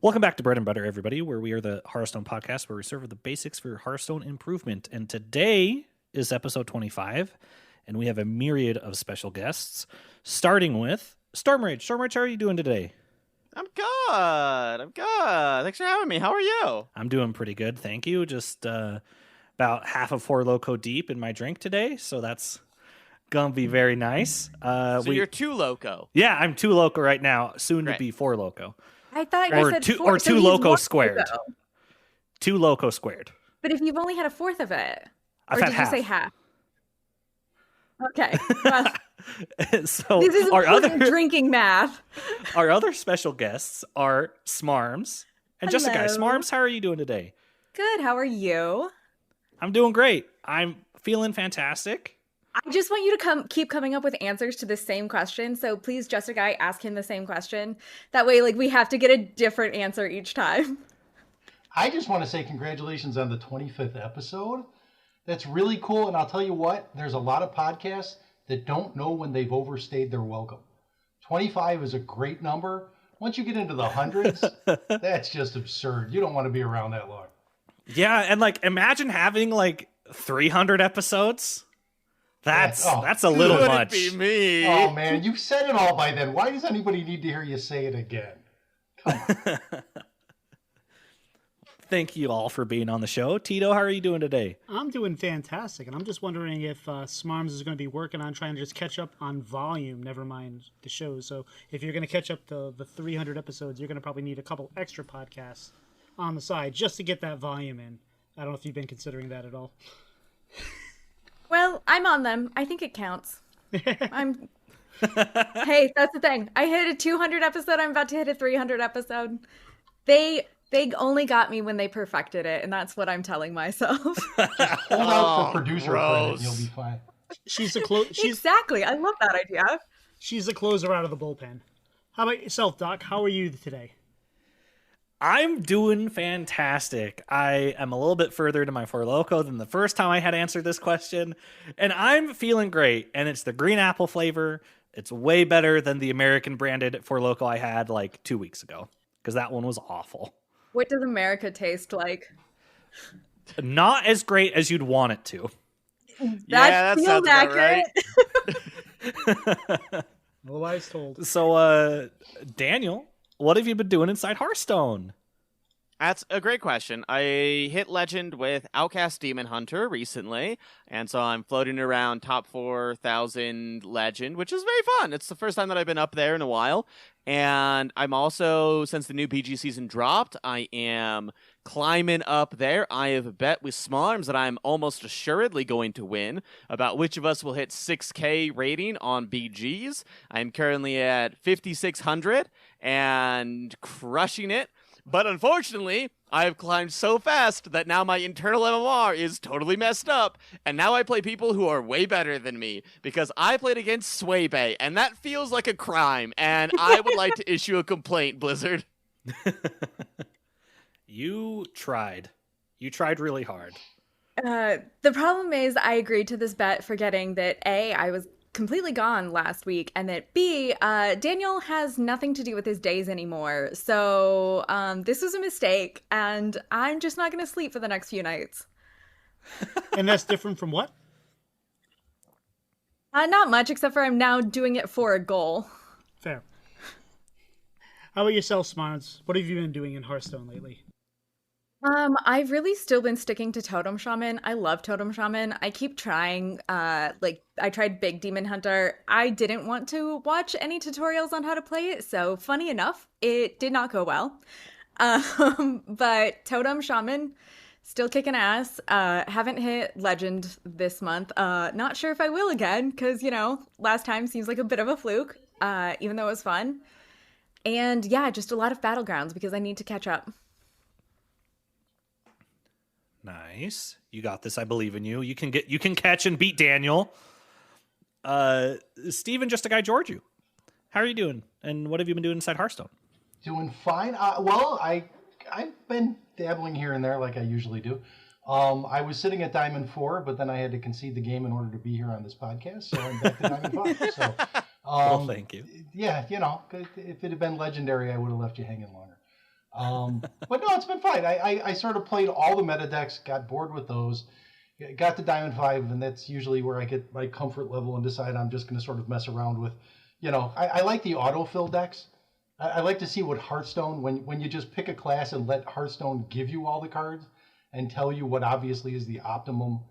Welcome back to Bread and Butter, everybody, where we are the Hearthstone podcast where we serve the basics for Hearthstone improvement. And today is episode 25, and we have a myriad of special guests, starting with Stormraige. Stormraige, how are you doing today? I'm good. Thanks for having me. How are you? I'm doing pretty good, thank you. Just about half of 4 Loco deep in my drink today, so that's gonna be very nice. So you're 2 Loco. Yeah, I'm 2 Loco right now, soon to be 4 Loco. I thought you said 4. Or 2 Loco squared. 2 Loco squared. But if you've only had a fourth of it, I've or had did half. you say half? Okay. Well, so this is our other drinking math. Our other special guests are Smarms and JustAGuy. Smarms, how are you doing today? Good. How are you? I'm doing great. I'm feeling fantastic. I just want you to keep coming up with answers to the same question. So please, JustAGuy, ask him the same question. That way, we have to get a different answer each time. I just want to say congratulations on the 25th episode. That's really cool. And I'll tell you what, there's a lot of podcasts that don't know when they've overstayed their welcome. 25 is a great number. Once you get into the hundreds, that's just absurd. You don't want to be around that long. Yeah, and imagine having 300 episodes. That's a little much. Be me. Oh man, you've said it all by then. Why does anybody need to hear you say it again? Come on. Thank you all for being on the show. Tito, how are you doing today? I'm doing fantastic, and I'm just wondering if Smarms is going to be working on trying to just catch up on volume, never mind the shows. So if you're going to catch up the 300 episodes, you're going to probably need a couple extra podcasts on the side just to get that volume in. I don't know if you've been considering that at all. Well, I'm on them. I think it counts. Hey, that's the thing. I hit a 200 episode. I'm about to hit a 300 episode. They only got me when they perfected it, and that's what I'm telling myself. Hold out for producer credit, and you'll be fine. Exactly. I love that idea. She's the closer out of the bullpen. How about yourself, Doc? How are you today? I'm doing fantastic. I am a little bit further to my 4 Loco than the first time I had answered this question, and I'm feeling great. And it's the green apple flavor. It's way better than the American branded 4 Loco I had 2 weeks ago, because that one was awful. What does America taste like? Not as great as you'd want it to. That feels accurate. Right. Otherwise told. So, Daniel, what have you been doing inside Hearthstone? That's a great question. I hit Legend with Outcast Demon Hunter recently, and so I'm floating around top 4,000 Legend, which is very fun. It's the first time that I've been up there in a while. And I'm also, since the new PG season dropped, I am climbing up there. I have a bet with Smarms that I'm almost assuredly going to win about which of us will hit 6K rating on BGs. I'm currently at 5,600 and crushing it. But unfortunately, I have climbed so fast that now my internal MMR is totally messed up, and now I play people who are way better than me, because I played against Swaybay, and that feels like a crime, and I would like to issue a complaint, Blizzard. You tried. You tried really hard. The problem is I agreed to this bet forgetting that A, I was completely gone last week, and that B, Daniel has nothing to do with his days anymore. So this was a mistake, and I'm just not going to sleep for the next few nights. And that's different from what? Not much, except for I'm now doing it for a goal. Fair. How about yourself, Smarts? What have you been doing in Hearthstone lately? I've really still been sticking to Totem Shaman. I love Totem Shaman. I keep trying, I tried Big Demon Hunter. I didn't want to watch any tutorials on how to play it, so funny enough, it did not go well. But Totem Shaman, still kicking ass. Haven't hit Legend this month. Not sure if I will again, because, last time seems like a bit of a fluke, even though it was fun. And yeah, just a lot of Battlegrounds, because I need to catch up. Nice. You got this. I believe in you. You can catch and beat Daniel. Steven, JustAGuy, Georgiou. How are you doing? And what have you been doing inside Hearthstone? Doing fine. I've been dabbling here and there like I usually do. I was sitting at Diamond 4, but then I had to concede the game in order to be here on this podcast, so I'm back to Diamond 5. So, well, thank you. Yeah, if it had been Legendary, I would have left you hanging longer. But no, it's been fine. I sort of played all the meta decks, got bored with those, got to Diamond 5, and that's usually where I get my comfort level and decide I'm just going to sort of mess around with, I like the autofill decks. I like to see what Hearthstone, when you just pick a class and let Hearthstone give you all the cards and tell you what obviously is the optimum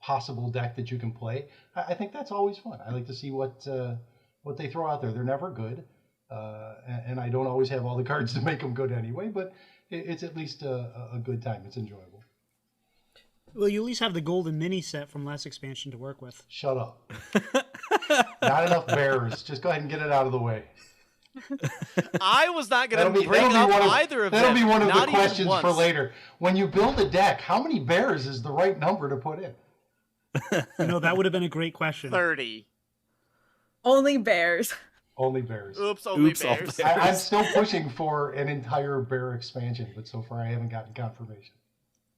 possible deck that you can play. I think that's always fun. I like to see what they throw out there. They're never good. And I don't always have all the cards to make them good anyway, but it's at least a good time. It's enjoyable. Well, you at least have the golden mini set from last expansion to work with. Shut up. Not enough bears. Just go ahead and get it out of the way. I was not going to bring up either of them. That'll be one of the questions for later. When you build a deck, how many bears is the right number to put in? That would have been a great question. 30. Only bears. Only bears. Oops, only bears. I'm still pushing for an entire bear expansion, but so far I haven't gotten confirmation.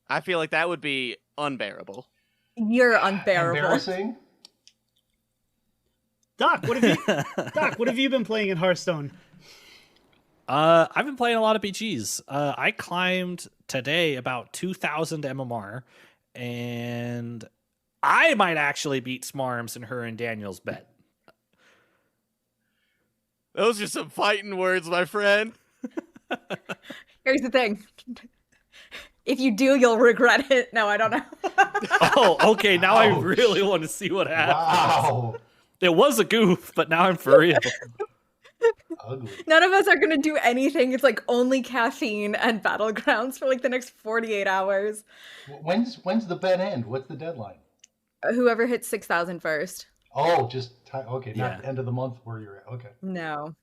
I feel like that would be unbearable. You're unbearable. Embarrassing? Doc, what have you been playing in Hearthstone? I've been playing a lot of PGs. I climbed today about 2,000 MMR, and I might actually beat Smarms in her and Daniel's bet. Those are some fighting words, my friend. Here's the thing. If you do, you'll regret it. No, I don't know. Oh, okay. Now Ouch. I really want to see what happens. Wow. It was a goof, but now I'm for real. Ugly. None of us are going to do anything. It's like only caffeine and battlegrounds for like the next 48 hours. When's the bet end? What's the deadline? Whoever hits 6,000 first. Oh, just okay, not Yeah. the end of the month where you're at. Okay. No.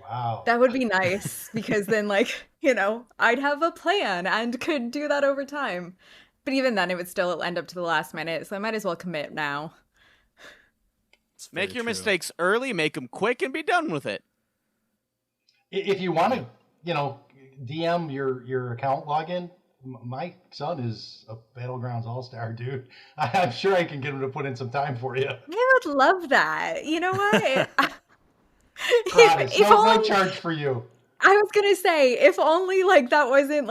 Wow. That would be nice because then I'd have a plan and could do that over time. But even then it would still end up to the last minute, so I might as well commit now. Make your mistakes early, make them quick, and be done with it. If you want to, DM your account login, my son is a Battlegrounds All-Star, dude. I'm sure I can get him to put in some time for you. I would love that. You know what? Promise, no charge for you. I was gonna say, if only that wasn't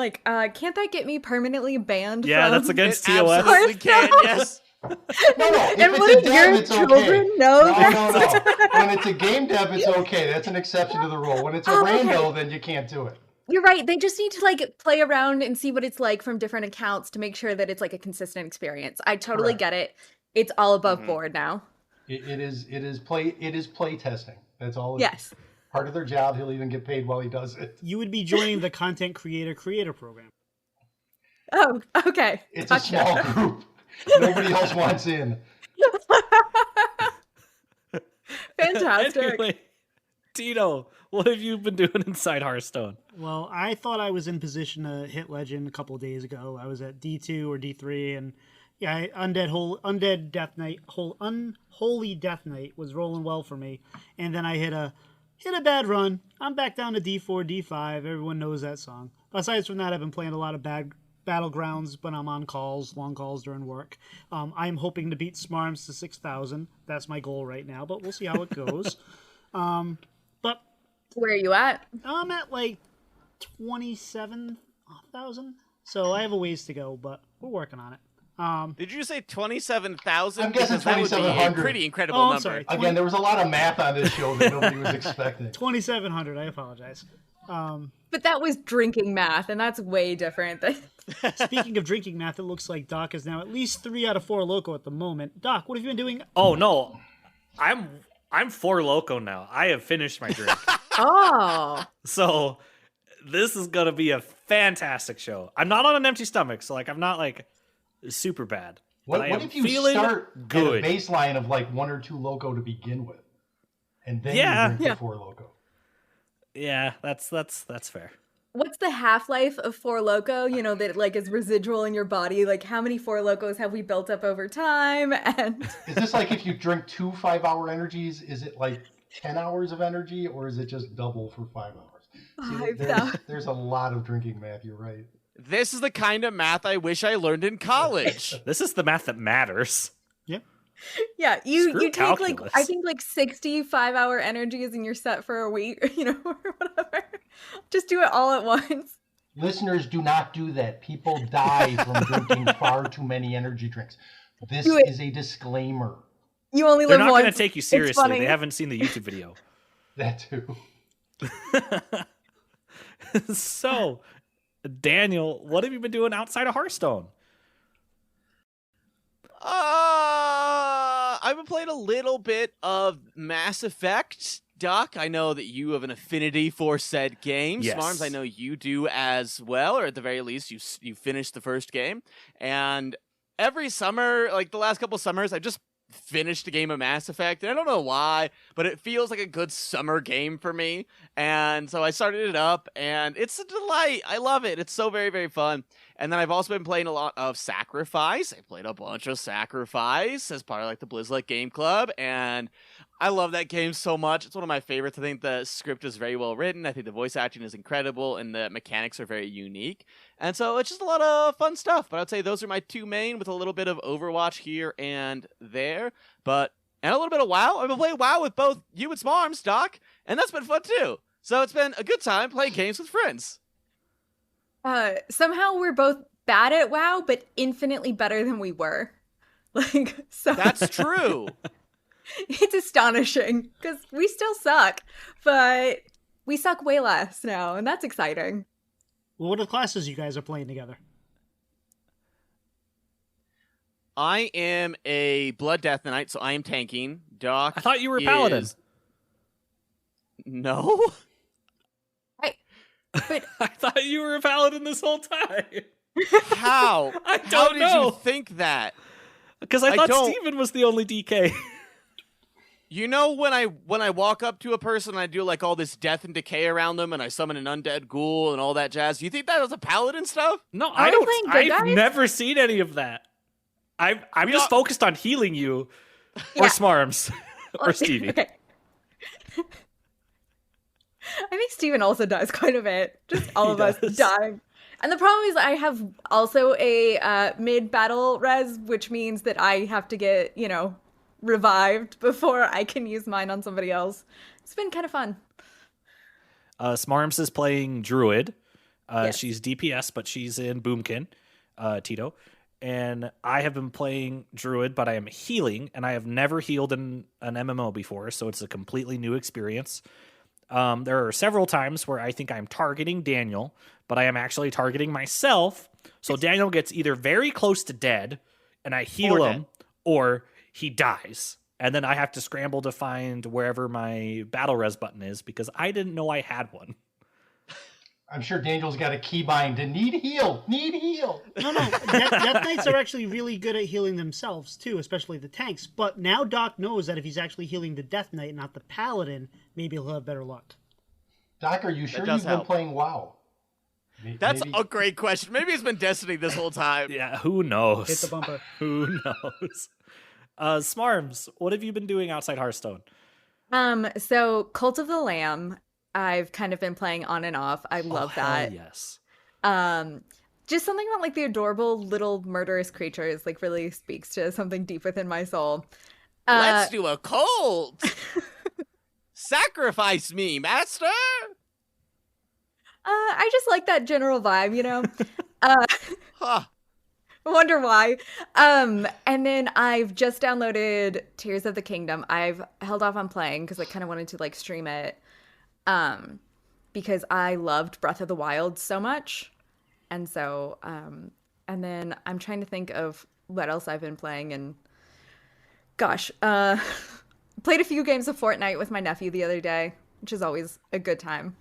can't that get me permanently banned? Yeah, from... that's against It TOS. absolutely can, yes. No. And If wouldn't it's a dev, your it's okay. children know that? No. When it's a game dev, it's okay. That's an exception to the rule. When it's a rando, then you can't do it. You're right. They just need to play around and see what it's like from different accounts to make sure that it's a consistent experience. I totally Correct. get it. It's all above board now. It is play testing. That's all. Yes. Part of their job. He'll even get paid while he does it. You would be joining the content creator program. Oh, okay. It's Gotcha. a small group. Nobody else wants in. Fantastic. Anyway, Tito, what have you been doing inside Hearthstone? Well, I thought I was in position to hit Legend a couple of days ago. I was at D2 or D3, and yeah, Unholy Death Knight was rolling well for me. And then I hit a bad run. I'm back down to D4, D5. Everyone knows that song. Aside from that, I've been playing a lot of Battlegrounds, but I'm on long calls during work. I'm hoping to beat Smarms to 6,000. That's my goal right now, but we'll see how it goes. But Where are you at? I'm at 27,000. So I have a ways to go, but we're working on it. Did you say 27,000? I'm guessing Because that would be a 2,700. pretty incredible Oh, I'm number. sorry. Again, there was a lot of math on this show that nobody was expecting. 2,700. I apologize. But that was drinking math, and that's way different. Speaking of drinking math, it looks like Doc is now at least 3 out of 4 loco at the moment. Doc, what have you been doing? Oh no, I'm 4 loco now. I have finished my drink. Oh. So this is gonna be a fantastic show. I'm not on an empty stomach, so I'm not super bad. What I am if you feeling start good. at a baseline of 1 or 2 loco to begin with, and then Yeah. you drink the 4 loco? Yeah, that's fair. What's the half-life of Four Loko? That is residual in your body. How many Four Lokos have we built up over time? And Is this if you drink 2 5-hour energies, is it 10 hours of energy, or is it just double for 5 hours? See, there's a lot of drinking math, you're right. This is the kind of math I wish I learned in college. This is the math that matters. Yep. yeah, you Screw take calculus. I think 65-hour energies and you're set for a week, or whatever. Just do it all at once. Listeners, do not do that. People die from drinking far too many energy drinks. This Do it. is a disclaimer. You only They're live not once. going to take you It's seriously. funny. They haven't seen the YouTube video. That too. So, Daniel, what have you been doing outside of Hearthstone? I've been playing a little bit of Mass Effect. Doc, I know that you have an affinity for said game. Yes. Smarms, I know you do as well, or at the very least, you finished the first game. And every summer, like the last couple summers, I just finished a game of Mass Effect, and I don't know why, but it feels like a good summer game for me. And so I started it up, and it's a delight. I love it. It's so very, very fun. And then I've also been playing a lot of Sacrifice. I played a bunch of Sacrifice as part of like the Blizzlet Game Club, and I love that game so much. It's one of my favorites. I think the script is very well written. I think the voice acting is incredible, and the mechanics are very unique. And so it's just a lot of fun stuff. But I'd say those are my two main, with a little bit of Overwatch here and there. And a little bit of WoW. I've been playing WoW with both you and Smarms, Doc, and that's been fun too. So it's been a good time playing games with friends. Somehow we're both bad at WoW, but infinitely better than we were. So That's true. it's astonishing because we still suck, but we suck way less now, and that's exciting. Well, what are the classes you guys are playing together? I am a Blood Death Knight, so I am tanking. Doc, I thought you were a paladin. No. But I thought you were a paladin this whole time. How? I How don't did know. you think that? Because I I thought don't- Steven was the only DK. You know when I walk up to a person and I do like all this death and decay around them and I summon an undead ghoul and all that jazz, you think that was a paladin stuff? No, Are I we don't. playing Good I've Guys? never seen any of that. I'm We just are- focused on healing you, Yeah. or Smarms, or Stevie. Okay. I think Steven also does quite a bit. Just all He of us does. dying. And the problem is I have also a mid-battle res, which means that I have to get, revived before I can use mine on somebody else. It's been kind of fun. Smarms is playing Druid. Yes. She's DPS, but she's in Boomkin, Tito. And I have been playing Druid, but I am healing, and I have never healed in an MMO before, so it's a completely new experience. There are several times where I think I'm targeting Daniel, but I am actually targeting myself. So Daniel gets either very close to dead, and I heal Or him, or he dies. And then I have to scramble to find wherever my battle res button is because I didn't know I had one. I'm sure Daniel's got a keybind to need heal. No. Death Knights are actually really good at healing themselves, too, especially the tanks. But now Doc knows that if he's actually healing the Death Knight, not the Paladin, maybe he'll have better luck. Doc, are you sure does you've been help. playing WoW? That's Maybe- a great question. Maybe it's been Destiny this whole time. Yeah, who knows? Hit the bumper. Who knows? Smarms, what have you been doing outside Hearthstone? So Cult of the Lamb, I've kind of been playing on and off. I love hell that. Yes. Just something about like the adorable little murderous creatures like really speaks to something deep within my soul. Let's do a cult. Sacrifice me, master. I just like that general vibe, Huh. I wonder why. And then I've just downloaded Tears of the Kingdom. I've held off on playing because I kind of wanted to like stream it. Because I loved Breath of the Wild so much. And so, and then I'm trying to think of what else I've been playing, and gosh, played a few games of Fortnite with my nephew the other day, which is always a good time.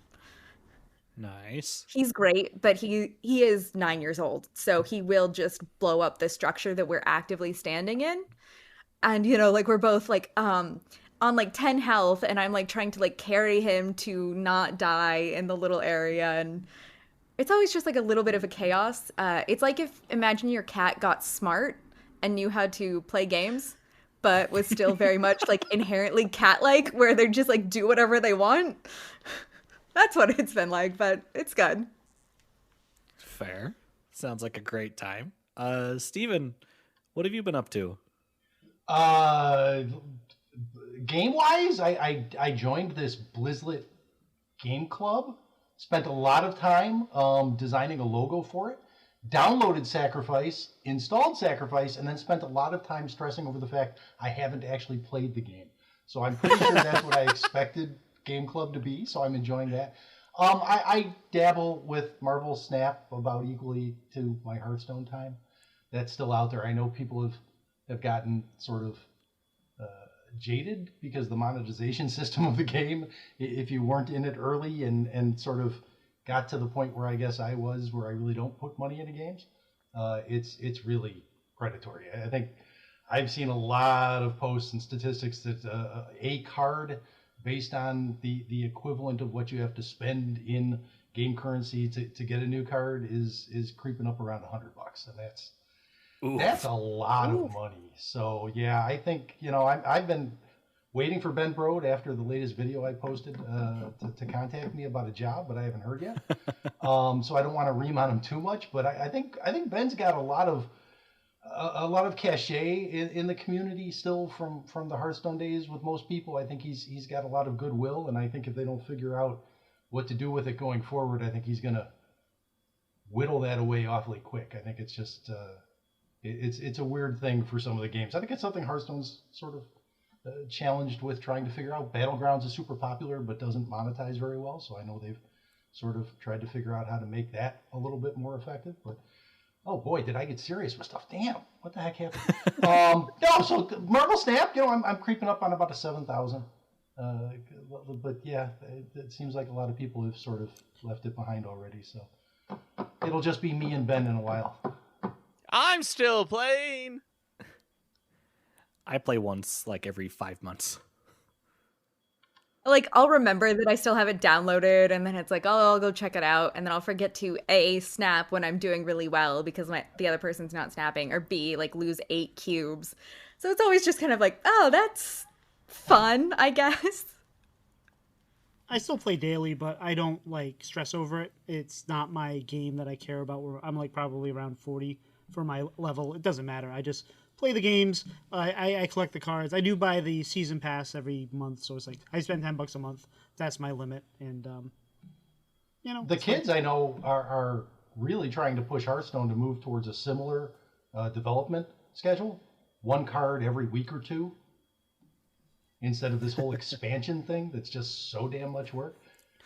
Nice. He's great, but he is 9 years old, so he will just blow up the structure that we're actively standing in. And like we're both like on like 10 health, and I'm like trying to like carry him to not die in the little area, and it's always just like a little bit of a chaos. It's like if imagine your cat got smart and knew how to play games, but was still very much like inherently cat-like, where they just like do whatever they want. That's what it's been like, but it's good. Fair. Sounds like a great time. Steven, what have you been up to? Game wise, I joined this Blizzlet game club spent a lot of time designing a logo for it, downloaded Sacrifice, installed Sacrifice, and then spent a lot of time stressing over the fact I haven't actually played the game. So I'm pretty sure that's what I expected Game Club to be, so I'm enjoying that. I dabble with Marvel Snap about equally to my Hearthstone time. That's still out there. I know people have gotten sort of jaded because the monetization system of the game, if you weren't in it early and sort of got to the point where I guess I was, where I really don't put money into games, it's really predatory. I think I've seen a lot of posts and statistics that a card based on the equivalent of what you have to spend in game currency to get a new card is creeping up around $100, and that's a lot of money. So yeah, I think I've been waiting for Ben Brode after the latest video I posted to contact me about a job, but I haven't heard yet. So I don't want to ream on him too much, but I think Ben's got a lot of cachet in the community still from the Hearthstone days with most people. I think he's got a lot of goodwill, and I think if they don't figure out what to do with it going forward, I think he's gonna whittle that away awfully quick. I think it's just it's a weird thing for some of the games. I think it's something Hearthstone's sort of challenged with trying to figure out. Battlegrounds is super popular but doesn't monetize very well, so I know they've sort of tried to figure out how to make that a little bit more effective. But oh boy, did I get serious with stuff? Damn, what the heck happened? No, so Marvel Snap, I'm creeping up on about a 7,000. But yeah, it seems like a lot of people have sort of left it behind already. So it'll just be me and Ben in a while. I'm still playing. I play once like every 5 months. Like, I'll remember that I still have it downloaded, and then it's like, oh, I'll go check it out, and then I'll forget to A, snap when I'm doing really well because the other person's not snapping, or B, like, lose 8 cubes. So it's always just kind of like, oh, that's fun, I guess. I still play daily, but I don't, like, stress over it. It's not my game that I care about. I'm, like, probably around 40 for my level. It doesn't matter. I just play the games. I collect the cards. I do buy the season pass every month, so it's like I spend $10 a month. That's my limit, and the kids I know are really trying to push Hearthstone to move towards a similar development schedule. One card every week or two, instead of this whole expansion thing that's just so damn much work.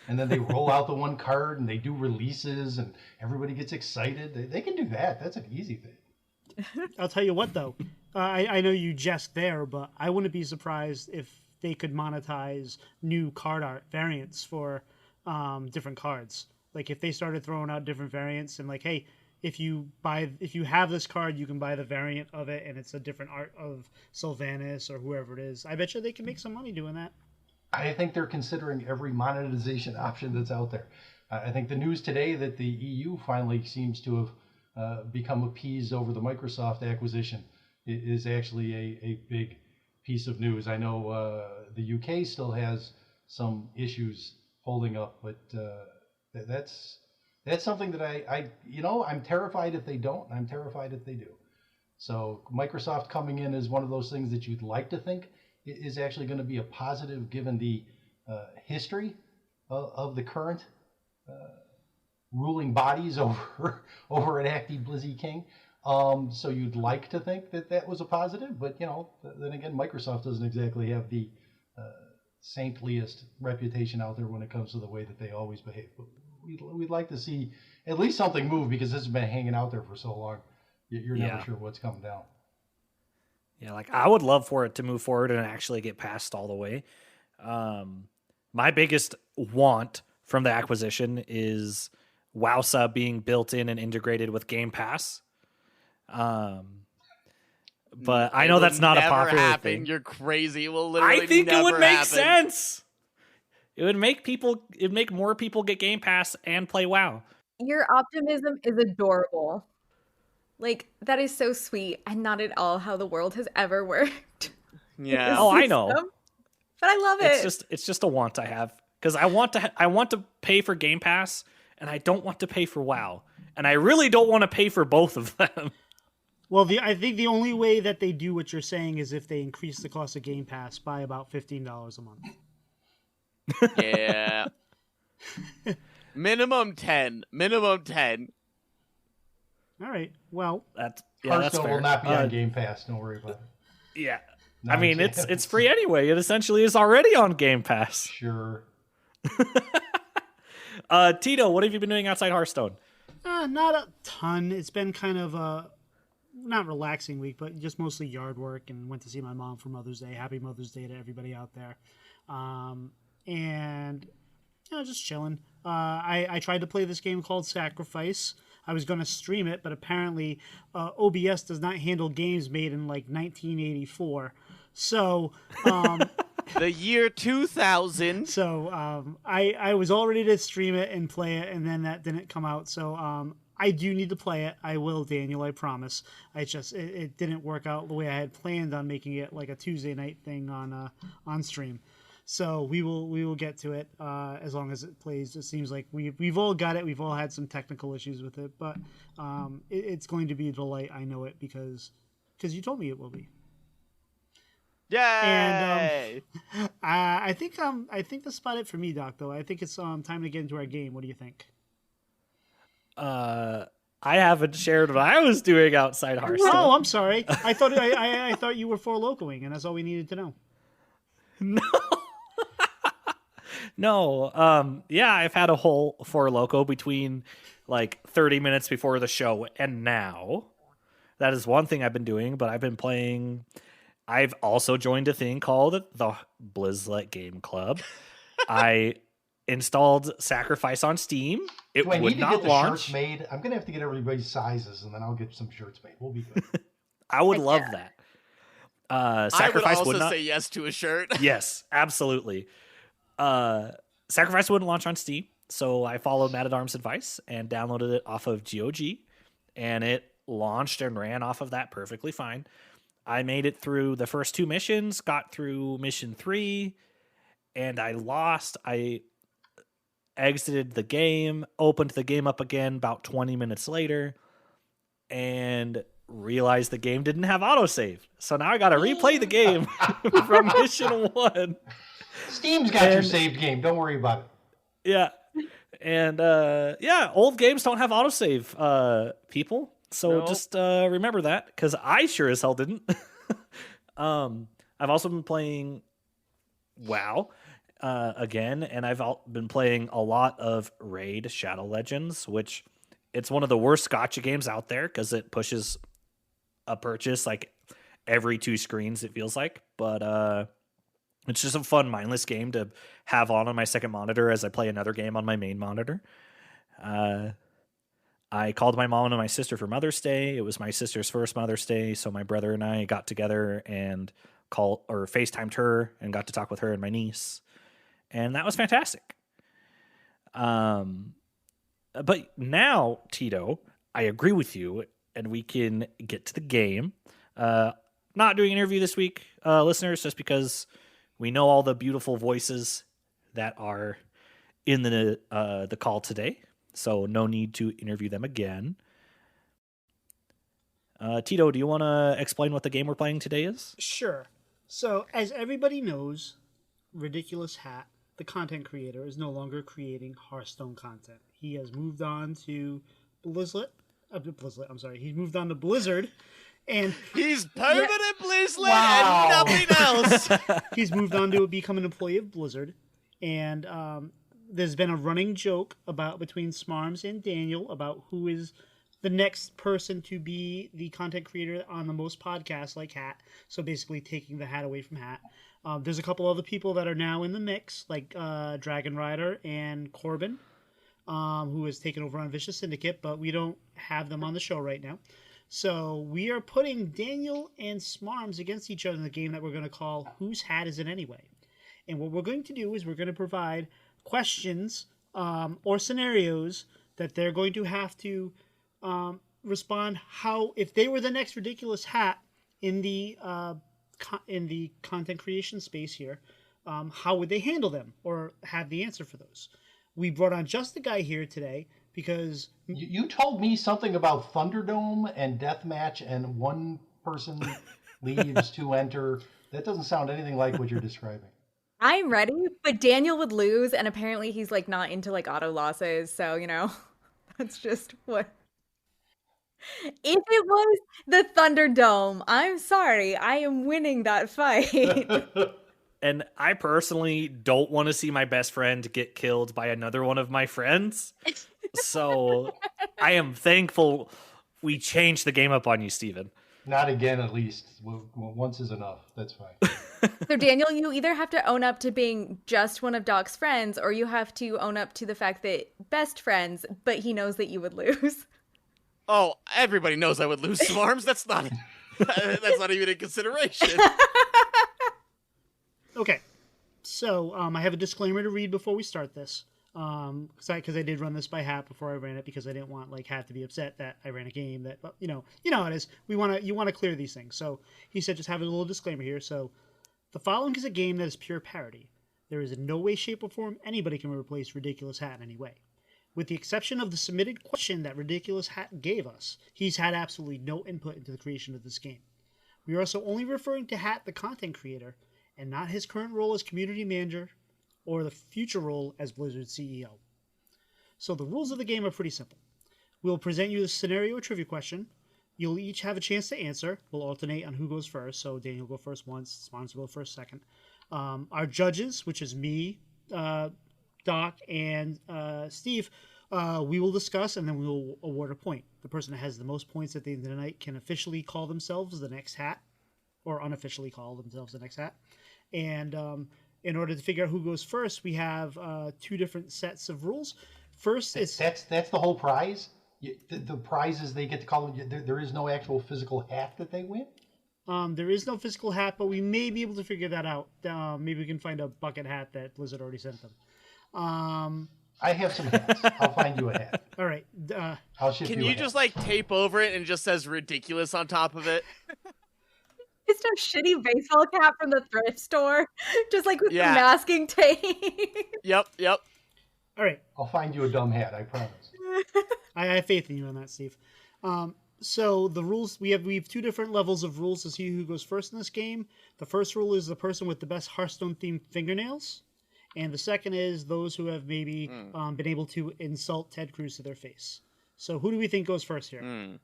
And then they roll out the one card and they do releases and everybody gets excited. They can do that. That's an easy thing. I'll tell you what, though. I know you jest there, but I wouldn't be surprised if they could monetize new card art variants for different cards. Like if they started throwing out different variants and like, hey, if you have this card, you can buy the variant of it, and it's a different art of Sylvanas or whoever it is. I bet you they can make some money doing that. I think they're considering every monetization option that's out there. I think the news today that the EU finally seems to have become appeased over the Microsoft acquisition is actually a big piece of news. I know the UK still has some issues holding up, but that's something that I'm terrified if they don't, and I'm terrified if they do. So Microsoft coming in is one of those things that you'd like to think is actually going to be a positive given the history of the current ruling bodies over at Acti Blizzy King. So you'd like to think that was a positive, but then again, Microsoft doesn't exactly have the saintliest reputation out there when it comes to the way that they always behave. But we'd like to see at least something move, because this has been hanging out there for so long. You're never sure what's coming down. Yeah, like I would love for it to move forward and actually get passed all the way. My biggest want from the acquisition is WowSub being built in and integrated with Game Pass. But I know that's not a popular thing. You're crazy. It will literally I think never it would make happen. sense. It would make more people get Game Pass and play WoW. Your optimism is adorable. Like, that is so sweet and not at all how the world has ever worked. Yeah. Oh, I know. But I love it. It's just a want I have, because I want to pay for Game Pass and I don't want to pay for WoW. And I really don't want to pay for both of them. Well, I think the only way that they do what you're saying is if they increase the cost of Game Pass by about $15 a month. Yeah. Minimum 10. Minimum 10. All right. Well, That's Hearthstone fair. will not be on Game Pass. Don't worry about it. Yeah. Not I mean, a chance. it's free anyway. It essentially is already on Game Pass. Sure. Tito, what have you been doing outside Hearthstone? not a ton. It's been kind of a not relaxing week, but just mostly yard work, and went to see my mom for Mother's Day. Happy Mother's Day to everybody out there. And just chilling. I tried to play this game called Sacrifice. I was going to stream it, but apparently OBS does not handle games made in like 1984. So The year 2000. So I was all ready to stream it and play it, and then that didn't come out. So I do need to play it. I will, Daniel. I promise. It didn't work out the way I had planned on making it like a Tuesday night thing on stream. So we will get to it as long as it plays. It seems like we've all got it. We've all had some technical issues with it, but it's going to be a delight. I know it because you told me it will be. Yay! And I think that's about it for me, Doc. Though I think it's time to get into our game. What do you think? I haven't shared what I was doing outside Hearthstone. Oh, I'm sorry. I thought I thought you were for locoing, and that's all we needed to know. No. Yeah, I've had a whole Four Loco between like 30 minutes before the show and now. That is one thing I've been doing, but I've been playing. I've also joined a thing called the Blizzlet Game Club. I installed Sacrifice on Steam. It Do I would need to not get the launch. shirts made? I'm gonna have to get everybody's sizes, and then I'll get some shirts made. We'll be good. I would love that. Sacrifice I would also not. say yes to a shirt. Yes, absolutely. Sacrifice wouldn't launch on Steam, so I followed Matt at Arms' advice and downloaded it off of GOG, and it launched and ran off of that perfectly fine. I made it through the first 2 missions, got through mission 3, and I lost. I exited the game, opened the game up again about 20 minutes later, and realized the game didn't have autosave. So now I got to replay the game from mission 1. Steam's got your saved game. Don't worry about it. Yeah. And old games don't have autosave, people. So Nope. just remember that, because I sure as hell didn't. I've also been playing WoW again, and I've been playing a lot of Raid Shadow Legends, which it's one of the worst gotcha games out there because it pushes a purchase like every 2 screens, it feels like. But it's just a fun, mindless game to have on my second monitor as I play another game on my main monitor. I called my mom and my sister for Mother's Day. It was my sister's first Mother's Day, so my brother and I got together and FaceTimed her and got to talk with her and my niece, and that was fantastic. But now, Tito, I agree with you, and we can get to the game. Not doing an interview this week, listeners, just because we know all the beautiful voices that are in the call today. So no need to interview them again. Tito, do you want to explain what the game we're playing today is? Sure. So, as everybody knows, Ridiculous Hat, the content creator, is no longer creating Hearthstone content. He has moved on to Blizzlet. I'm sorry. He's moved on to Blizzard, and He's permanent Blizzlet Wow. and nothing else. he's moved on to become an employee of Blizzard. And there's been a running joke between Smarms and Daniel about who is the next person to be the content creator on the most podcasts like Hat. So basically taking the hat away from Hat. There's a couple other people that are now in the mix, like Dragon Rider and Corbin, who has taken over on Vicious Syndicate, but we don't have them on the show right now. So we are putting Daniel and Smarms against each other in the game that we're going to call Whose Hat Is It Anyway? And what we're going to do is we're going to provide questions or scenarios that they're going to have to respond how, if they were the next Ridiculous Hat in the content creation space here, how would they handle them or have the answer for those? We brought on JustAGuy here today because You told me something about Thunderdome and Deathmatch, and one person leaves to enter. That doesn't sound anything like what you're describing. I'm ready, but Daniel would lose, and apparently he's like not into like auto losses, so that's just what. If it was the Thunderdome, I'm sorry, I am winning that fight. And I personally don't want to see my best friend get killed by another one of my friends. So I am thankful we changed the game up on you, Steven. Not again, at least. Once is enough. That's fine. So Daniel, you either have to own up to being just one of Doc's friends, or you have to own up to the fact that best friends, but he knows that you would lose. Oh, everybody knows I would lose Smarms. That's not even a consideration. Okay, so I have a disclaimer to read before we start this, because I did run this by Hat before I ran it, because I didn't want Hat to be upset that I ran a game that, you know how it is. You want to clear these things. So he said just have a little disclaimer here. So the following is a game that is pure parody. There is in no way, shape, or form anybody can replace Ridiculous Hat in any way. With the exception of the submitted question that Ridiculous Hat gave us, he's had absolutely no input into the creation of this game. We are also only referring to Hat, the content creator, and not his current role as community manager or the future role as Blizzard's CEO. So the rules of the game are pretty simple. We'll present you a scenario or trivia question. You'll each have a chance to answer. We'll alternate on who goes first. So Daniel will go first once, Smarms will go first second. Our judges, which is me, Doc, and Steve, we will discuss, and then we will award a point. The person that has the most points at the end of the night can officially call themselves the next Hat, or unofficially call themselves the next Hat. And in order to figure out who goes first, we have two different sets of rules. First, that's the whole prize. The prize is they get to call them. There is no actual physical hat that they win. There is no physical hat, but we may be able to figure that out. Maybe we can find a bucket hat that Blizzard already sent them. I have some hats. I'll find you a hat. All right. I'll ship Can you a you hat. just tape over it and it just says ridiculous on top of it? It's a shitty baseball cap from the thrift store, just with the Yeah. masking tape. Yep. All right. I'll find you a dumb hat. I promise. I have faith in you on that, Steve. So the rules, we have two different levels of rules to see who goes first in this game. The first rule is the person with the best Hearthstone-themed fingernails. And the second is those who have maybe been able to insult Ted Cruz to their face. So who do we think goes first here?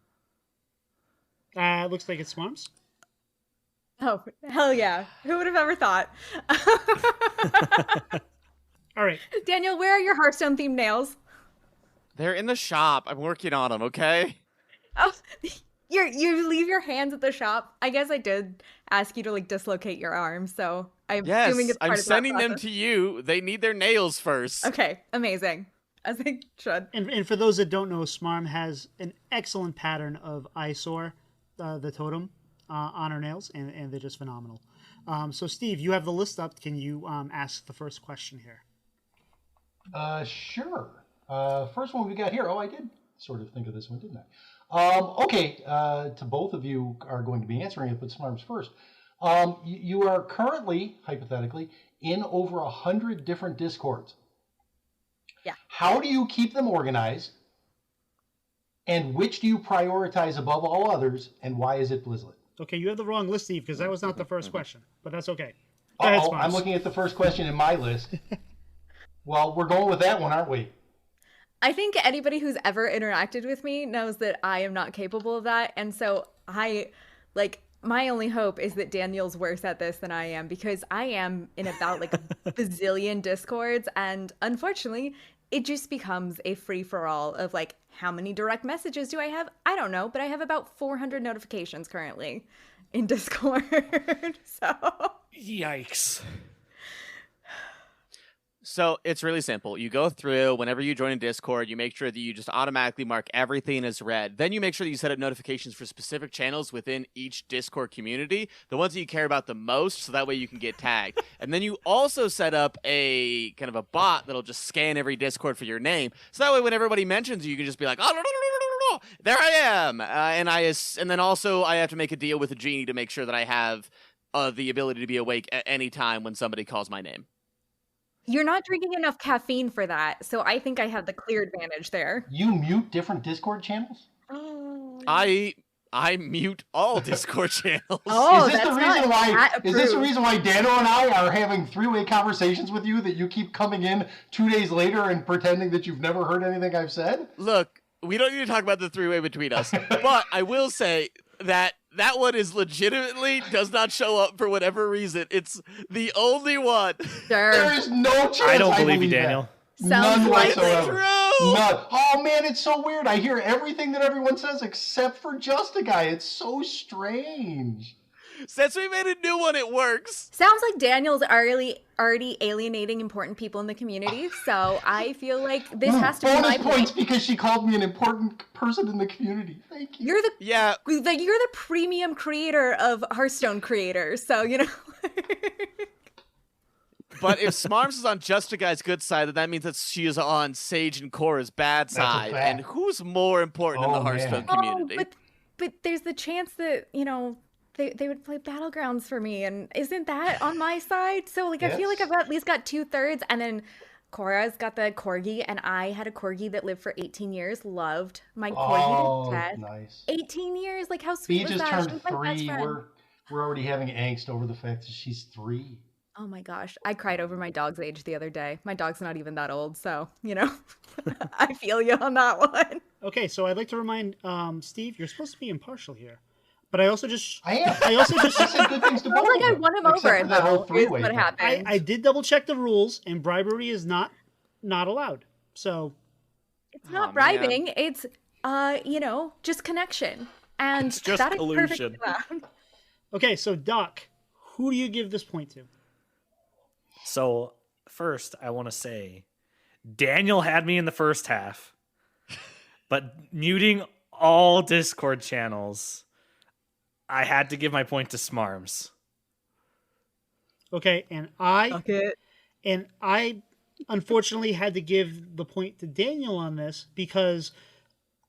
Looks like it's Smarms. Oh, hell yeah. Who would have ever thought? All right. Daniel, where are your Hearthstone-themed nails? They're in the shop. I'm working on them, okay? Oh, you leave your hands at the shop. I guess I did ask you to dislocate your arms, so I'm Yes, assuming it's part I'm of that sending them process. to you. They need their nails first. Okay, amazing. As they should. And for those that don't know, Smarm has an excellent pattern of eyesore, the totem, on her nails, and they're just phenomenal. So, Steve, you have the list up. Can you ask the first question here? Sure. First one we got here. Oh, I did sort of think of this one, didn't I? Okay. To both of you are going to be answering it, but Smarms first. You are currently, hypothetically, in over 100 different Discords. Yeah. How do you keep them organized? And which do you prioritize above all others? And why is it Blizzlet? Okay, you have the wrong list, Steve, because that was not the first question, but that's okay. Go ahead, Uh-oh, Smarms. I'm looking at the first question in my list. Well, we're going with that one, aren't we? I think anybody who's ever interacted with me knows that I am not capable of that. And so my only hope is that Daniel's worse at this than I am, because I am in about a bazillion Discords, and unfortunately it just becomes a free-for-all of how many direct messages do I have? I don't know, but I have about 400 notifications currently in Discord. So Yikes. So it's really simple. You go through, whenever you join a Discord, you make sure that you just automatically mark everything as read. Then you make sure that you set up notifications for specific channels within each Discord community, the ones that you care about the most, so that way you can get tagged. And then you also set up a kind of a bot that'll just scan every Discord for your name, so that way when everybody mentions you can just be like, oh, no, there I am. And then also I have to make a deal with a genie to make sure that I have the ability to be awake at any time when somebody calls my name. you're not drinking enough caffeine for that. So I think I have the clear advantage there. You mute different Discord channels? Oh. I I mute all Discord channels. Oh, is this the that's reason not why? that Is this the approved. reason why Dano and I are having three-way conversations with you? That you keep coming in 2 days later and pretending that you've never heard anything I've said? Look, we don't need to talk about the three-way between us, but I will say that one is legitimately does not show up for whatever reason. It's the only one. Sure. There is no chance. I don't believe you, that. Daniel. Sounds None likely. whatsoever. True. None. Oh man, it's so weird. I hear everything that everyone says except for JustAGuy. It's so strange. Since we made a new one, it works. Sounds like Daniel's already alienating important people in the community. So I feel like this has to be Bonus my points point. because she called me an important person in the community. Thank you. You're the Yeah, you're the premium creator of Hearthstone creators. So but if Smarms is on JustAGuy's good side, then that means that she is on Sage and Cora's bad a side. fact. And who's more important in the Oh, Hearthstone man. community? but there's the chance that they would play Battlegrounds for me, and isn't that on my side? So I feel like Yes. I've at least got 2/3, and then Cora's got the corgi, and I had a corgi that lived for 18 years. Loved my corgi to death. Nice. 18 years, like how He sweet was just that? She turned was my best 3. friend. We're already having angst over the fact that she's 3. Oh my gosh, I cried over my dog's age the other day. My dog's not even that old, so I feel you on that one. Okay, so I'd like to remind Steve, you're supposed to be impartial here, but I also just I am. I also I just said good things to both Sounds like of I them, won him except over, for that whole though, is three-way what thing. happened. I did double check the rules, and bribery is not allowed. So It's not man. bribing. It's just connection, and It's just that is collusion. perfectly allowed. okay, so Doc, who do you give this point to? So first, I want to say Daniel had me in the first half, but muting all Discord channels, I had to give my point to Smarms. Okay, and I unfortunately had to give the point to Daniel on this because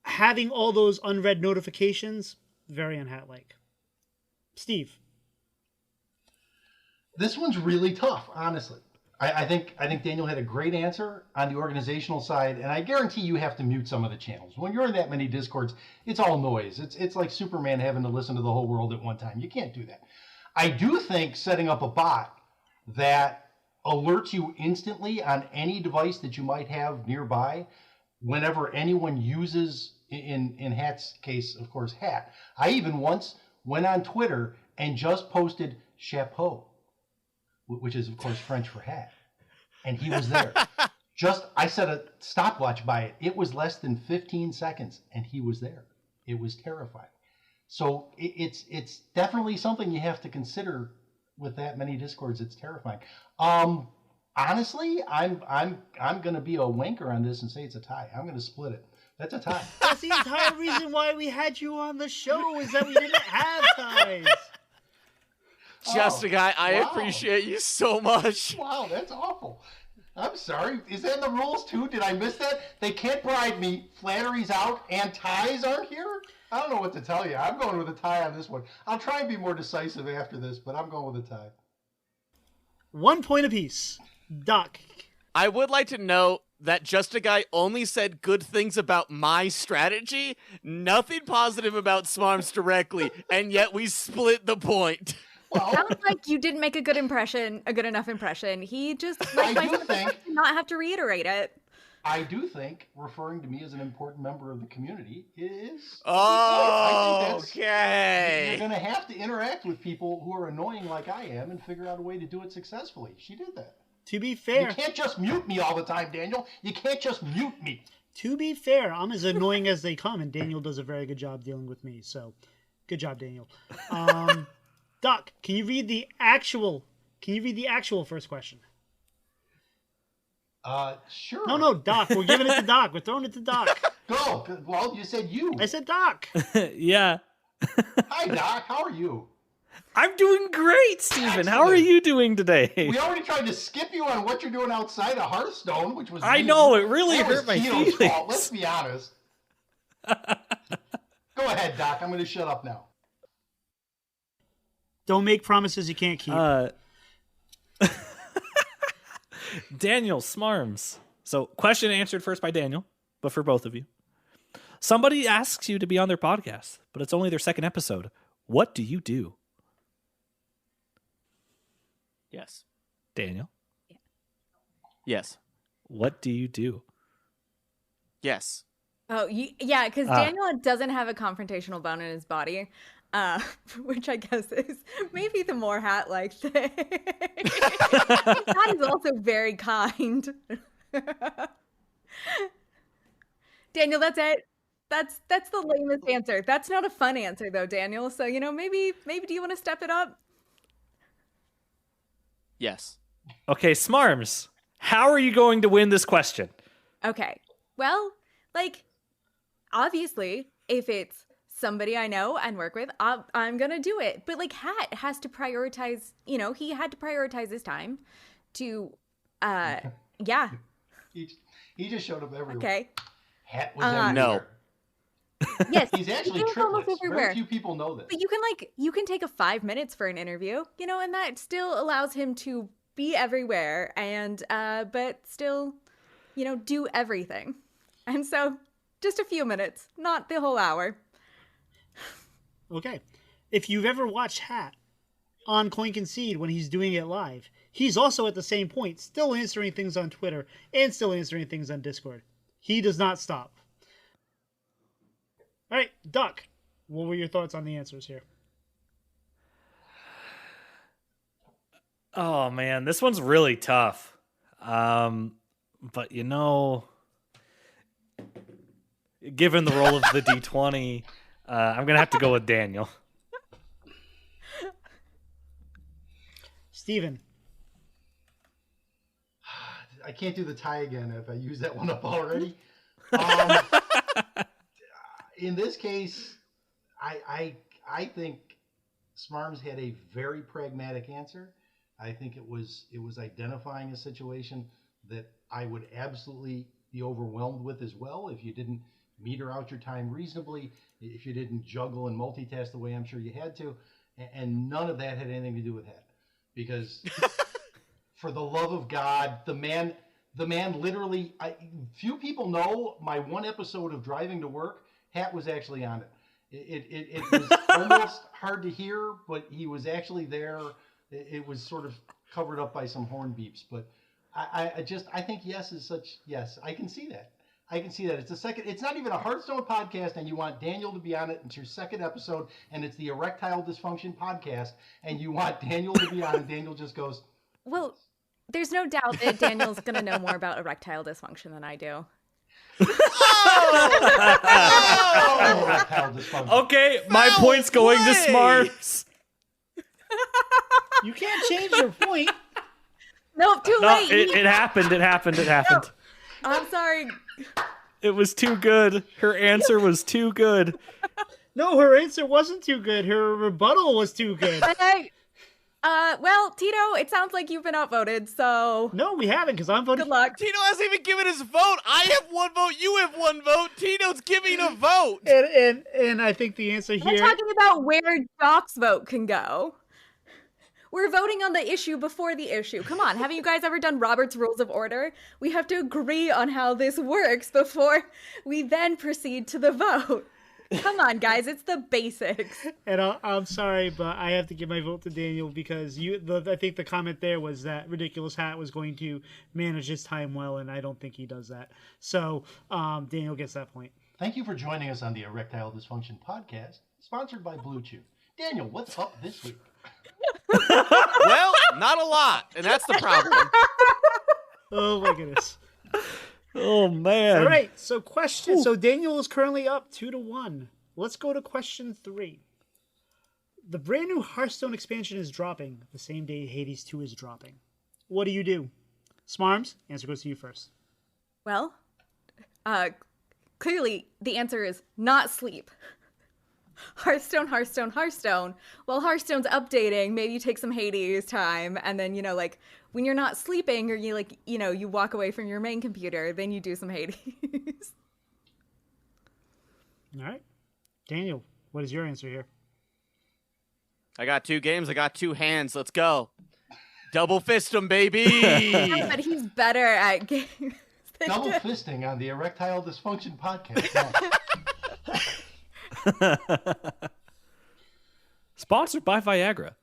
having all those unread notifications, very unhat-like. Steve. This one's really tough, honestly. I think Daniel had a great answer on the organizational side, and I guarantee you have to mute some of the channels. When you're in that many Discords, it's all noise. It's like Superman having to listen to the whole world at one time. You can't do that. I do think setting up a bot that alerts you instantly on any device that you might have nearby whenever anyone uses, in Hat's case, of course, Hat. I even once went on Twitter and just posted chapeau, which is, of course, French for hat. And he was there. I set a stopwatch by it. It was less than 15 seconds, and he was there. It was terrifying. So it's definitely something you have to consider with that many Discords. It's terrifying. Honestly, I'm going to be a wanker on this and say it's a tie. I'm going to split it. That's a tie. That's the entire reason why we had you on the show, is that we didn't have ties. JustAGuy, I wow. appreciate you so much. Wow, that's awful. I'm sorry. Is that in the rules too? Did I miss that? They can't bribe me. Flattery's out and ties aren't here? I don't know what to tell you. I'm going with a tie on this one. I'll try and be more decisive after this, but I'm going with a tie. 1 point apiece. Doc. I would like to note that JustAGuy only said good things about my strategy, nothing positive about Smarms directly, and yet we split the point. Well, Sounds like you didn't make a good enough impression. He just I do think not have to reiterate it. I do think referring to me as an important member of the community is. Oh, I think that's, okay. You're going to have to interact with people who are annoying like I am and figure out a way to do it successfully. She did that. To be fair, You can't just mute me all the time, Daniel. You can't just mute me. I'm as annoying as they come, and Daniel does a very good job dealing with me. So, good job, Daniel. Doc, can you read the actual first question? Sure. No, Doc. We're giving it to Doc. We're throwing it to Doc. Go. Well, you said you. I said Doc. Yeah. Hi, Doc. How are you? I'm doing great, Steven. How are Excellent. you doing today? We already tried to skip you on what you're doing outside of Hearthstone, which was. I mean. know, it really That was hurt my Tito's feelings. fault, let's be honest. Go ahead, Doc. I'm going to shut up now. Don't make promises you can't keep. Daniel Smarms. So, question answered first by Daniel, but for both of you. Somebody asks you to be on their podcast, but it's only their second episode. What do you do? Yes. Daniel, Yes. what do you do? Yes. Oh, yeah, because Daniel doesn't have a confrontational bone in his body, which I guess is maybe the more hat-like thing. Hat is also very kind. Daniel, that's it. That's the lamest answer. That's not a fun answer though, Daniel. So maybe do you want to step it up? Yes. Okay, Smarms, how are you going to win this question? Okay. Well, obviously, if it's somebody I know and work with, I'm going to do it. But, Hat has to prioritize, he had to prioritize his time to, yeah. He just showed up everywhere. Okay. Hat was everywhere. No. Yes. He's actually was almost triplets. everywhere. Very few people know this. But you can take a 5 minutes for an interview, and that still allows him to be everywhere and, but still, do everything. And so just a few minutes, not the whole hour. Okay. If you've ever watched Hat on Coin Concede when he's doing it live, he's also at the same point still answering things on Twitter and still answering things on Discord. He does not stop. All right, Duck, what were your thoughts on the answers here? Oh man, this one's really tough. But given the role of the D20, I'm gonna have to go with Daniel. Steven. I can't do the tie again if I use that one up already. In this case, I think Smarms had a very pragmatic answer. I think it was identifying a situation that I would absolutely be overwhelmed with as well if you didn't meter out your time reasonably, if you didn't juggle and multitask the way I'm sure you had to, and none of that had anything to do with that. Because for the love of God, the man literally, few people know my one episode of Driving to Work, Hat was actually on it. It was almost hard to hear, but he was actually there. It was sort of covered up by some horn beeps, but I think yes is such, yes, I can see that. It's not even a Hearthstone podcast, and you want Daniel to be on it. It's your second episode, and it's the Erectile Dysfunction podcast, and you want Daniel to be on, and Daniel just goes. Well, there's no doubt that Daniel's going to know more about erectile dysfunction than I do. Erectile dysfunction. Okay, my point's going to Smarms. You can't change your point. No, too No, late. it happened. No, I'm sorry. It was too good. Her answer was too good. No, her answer wasn't too good. Her rebuttal was too good. Well, Tito, it sounds like you've been outvoted, so... No, we haven't, because I'm voting. Good luck. Tito hasn't even given his vote. I have one vote. You have one vote. Tito's giving a vote. And I think the answer We're here... talking about where Doc's vote can go. We're voting on the issue before the issue. Come on, haven't you guys ever done Robert's Rules of Order? We have to agree on how this works before we then proceed to the vote. Come on, guys, it's the basics. And I'm sorry, but I have to give my vote to Daniel because I think the comment there was that Ridiculous Hat was going to manage his time well, and I don't think he does that. So Daniel gets that point. Thank you for joining us on the Erectile Dysfunction podcast, sponsored by Blue Chew. Daniel, what's up this week? Well, not a lot, and that's the problem. Oh my goodness. Oh man. All right, so so Daniel is currently up 2-1. Let's go to question 3. The brand new Hearthstone expansion is dropping the same day Hades 2 is dropping. What do you do? Smarms, answer goes to you first. Well, clearly the answer is not sleep. Hearthstone. While Hearthstone's updating, maybe you take some Hades time, and then, when you're not sleeping or you walk away from your main computer, then you do some Hades. All right. Daniel, what is your answer here? I got 2 games. I got 2 hands. Let's go. Double fist 'em, baby. Yeah, but he's better at games. Double fisting on the Erectile Dysfunction podcast. Sponsored by Viagra.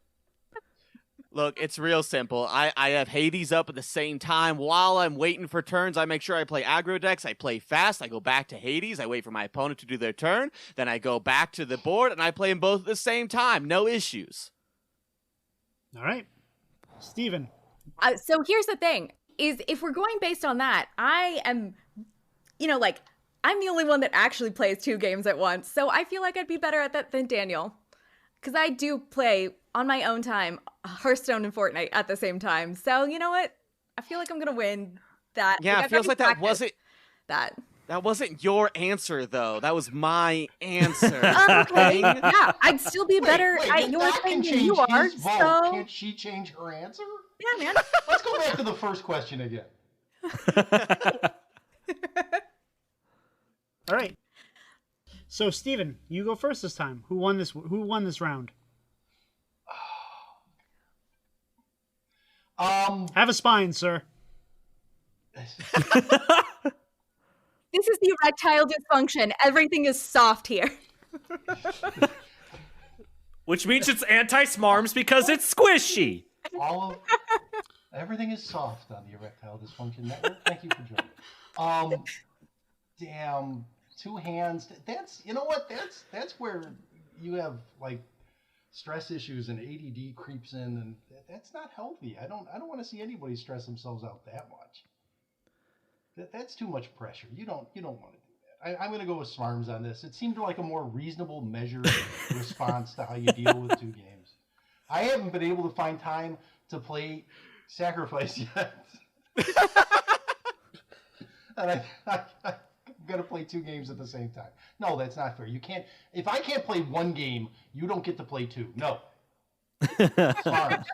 Look, it's real simple. I have Hades up at the same time. While I'm waiting for turns, I make sure I play aggro decks. I play fast. I go back to Hades. I wait for my opponent to do their turn. Then I go back to the board, and I play them both at the same time. No issues. All right. Steven. So here's the thing, is if we're going based on that, I am, I'm the only one that actually plays 2 games at once. So I feel like I'd be better at that than Daniel. Because I do play on my own time Hearthstone and Fortnite at the same time. So you know what? I feel like I'm gonna win that. Yeah, it feels like that wasn't that. That wasn't your answer, though. That was my answer. Okay, yeah, I'd still be better at your thing than you are. So can't she change her answer? Yeah, man. Let's go back to the first question again. All right. So, Steven, you go first this time. Who won this round? Have a spine, sir. This is the erectile dysfunction. Everything is soft here. Which means it's anti-Smarms because it's squishy. Everything is soft on the Erectile Dysfunction Network. Thank you for joining. Damn, 2 hands. That's, you know what? That's where you have like stress issues and ADD creeps in, and that's not healthy. I don't want to see anybody stress themselves out that much. That's too much pressure. You don't want to do that. I'm going to go with Smarms on this. It seemed like a more reasonable, measured response to how you deal with 2 games. I haven't been able to find time to play Sacrifice yet. And I'm going to play 2 games at the same time. No, that's not fair. You can't. If I can't play 1 game, you don't get to play 2. No. Smarms.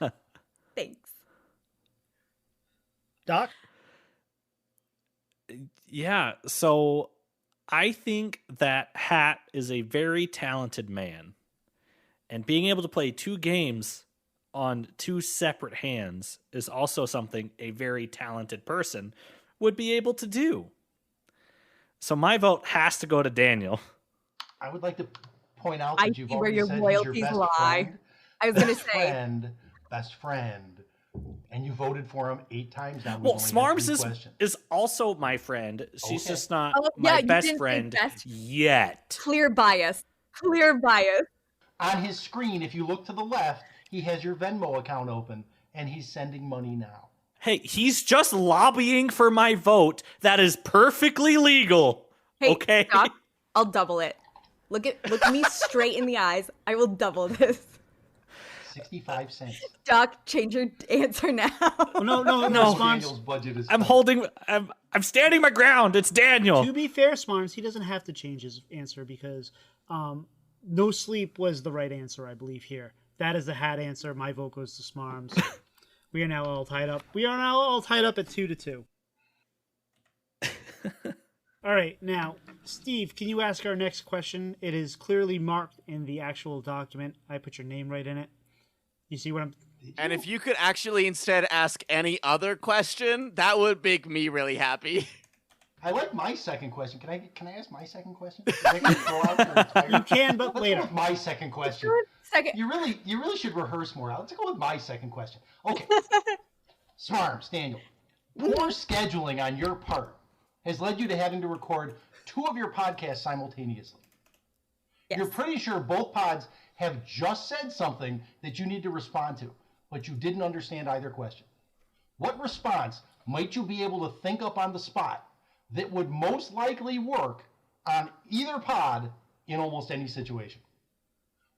Thanks. Doc? Yeah, so I think that Hat is a very talented man. And being able to play 2 games on 2 separate hands is also something a very talented person would be able to do. So my vote has to go to Daniel. I would like to point out that you've already said he's your loyalties best lie. friend. I was going to say. Best friend. And you voted for him 8 times now. Well, Smarms is also my friend. She's just not my best friend yet. Clear bias. Clear bias. On his screen, if you look to the left, he has your Venmo account open, and he's sending money now. Hey, he's just lobbying for my vote. That is perfectly legal. Hey, okay? Doc, I'll double it. Look at me straight in the eyes. I will double this. 65 cents. Doc, change your answer now. Oh, no, Daniel's budget is I'm standing my ground. It's Daniel. To be fair, Smarms, he doesn't have to change his answer because no sleep was the right answer, I believe, here. That is the Hat answer. My vote goes to Smarms. We are now all tied up. At 2-2. All right, now, Steve, can you ask our next question? It is clearly marked in the actual document. I put your name right in it. You see what I'm... And if you could actually instead ask any other question, that would make me really happy. I like my second question. Can I ask my second question? You can, but Let's later. Go with my second question. Second. You really should rehearse more. Let's go with my second question. Okay. Smarms, Daniel. Poor scheduling on your part has led you to having to record 2 of your podcasts simultaneously. Yes. You're pretty sure both pods have just said something that you need to respond to, but you didn't understand either question. What response might you be able to think up on the spot that would most likely work on either pod in almost any situation?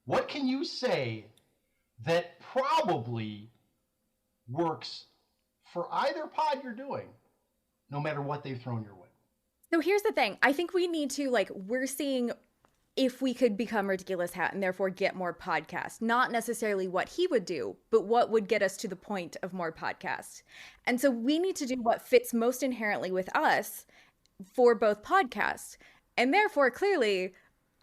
What can you say that probably works for either pod you're doing, no matter what they've thrown your way? So here's the thing. I think we need to, we're seeing if we could become Ridiculous Hat and therefore get more podcasts. Not necessarily what he would do, but what would get us to the point of more podcasts. And so we need to do what fits most inherently with us for both podcasts. And therefore, clearly,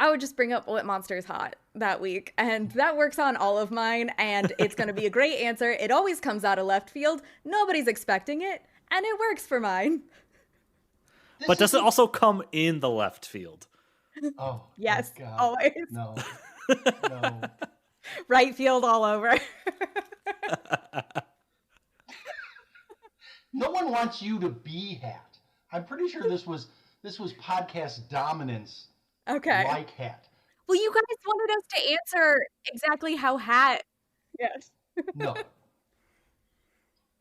I would just bring up what monster is hot that week. And that works on all of mine. And it's going to be a great answer. It always comes out of left field. Nobody's expecting it. And it works for mine. But does it also come in the left field? Oh, Yes, my God. always. No. No. Right field all over. No one wants you to be Hat. I'm pretty sure this was podcast dominance Okay. like Hat. Well, you guys wanted us to answer exactly how Hat. Yes. No.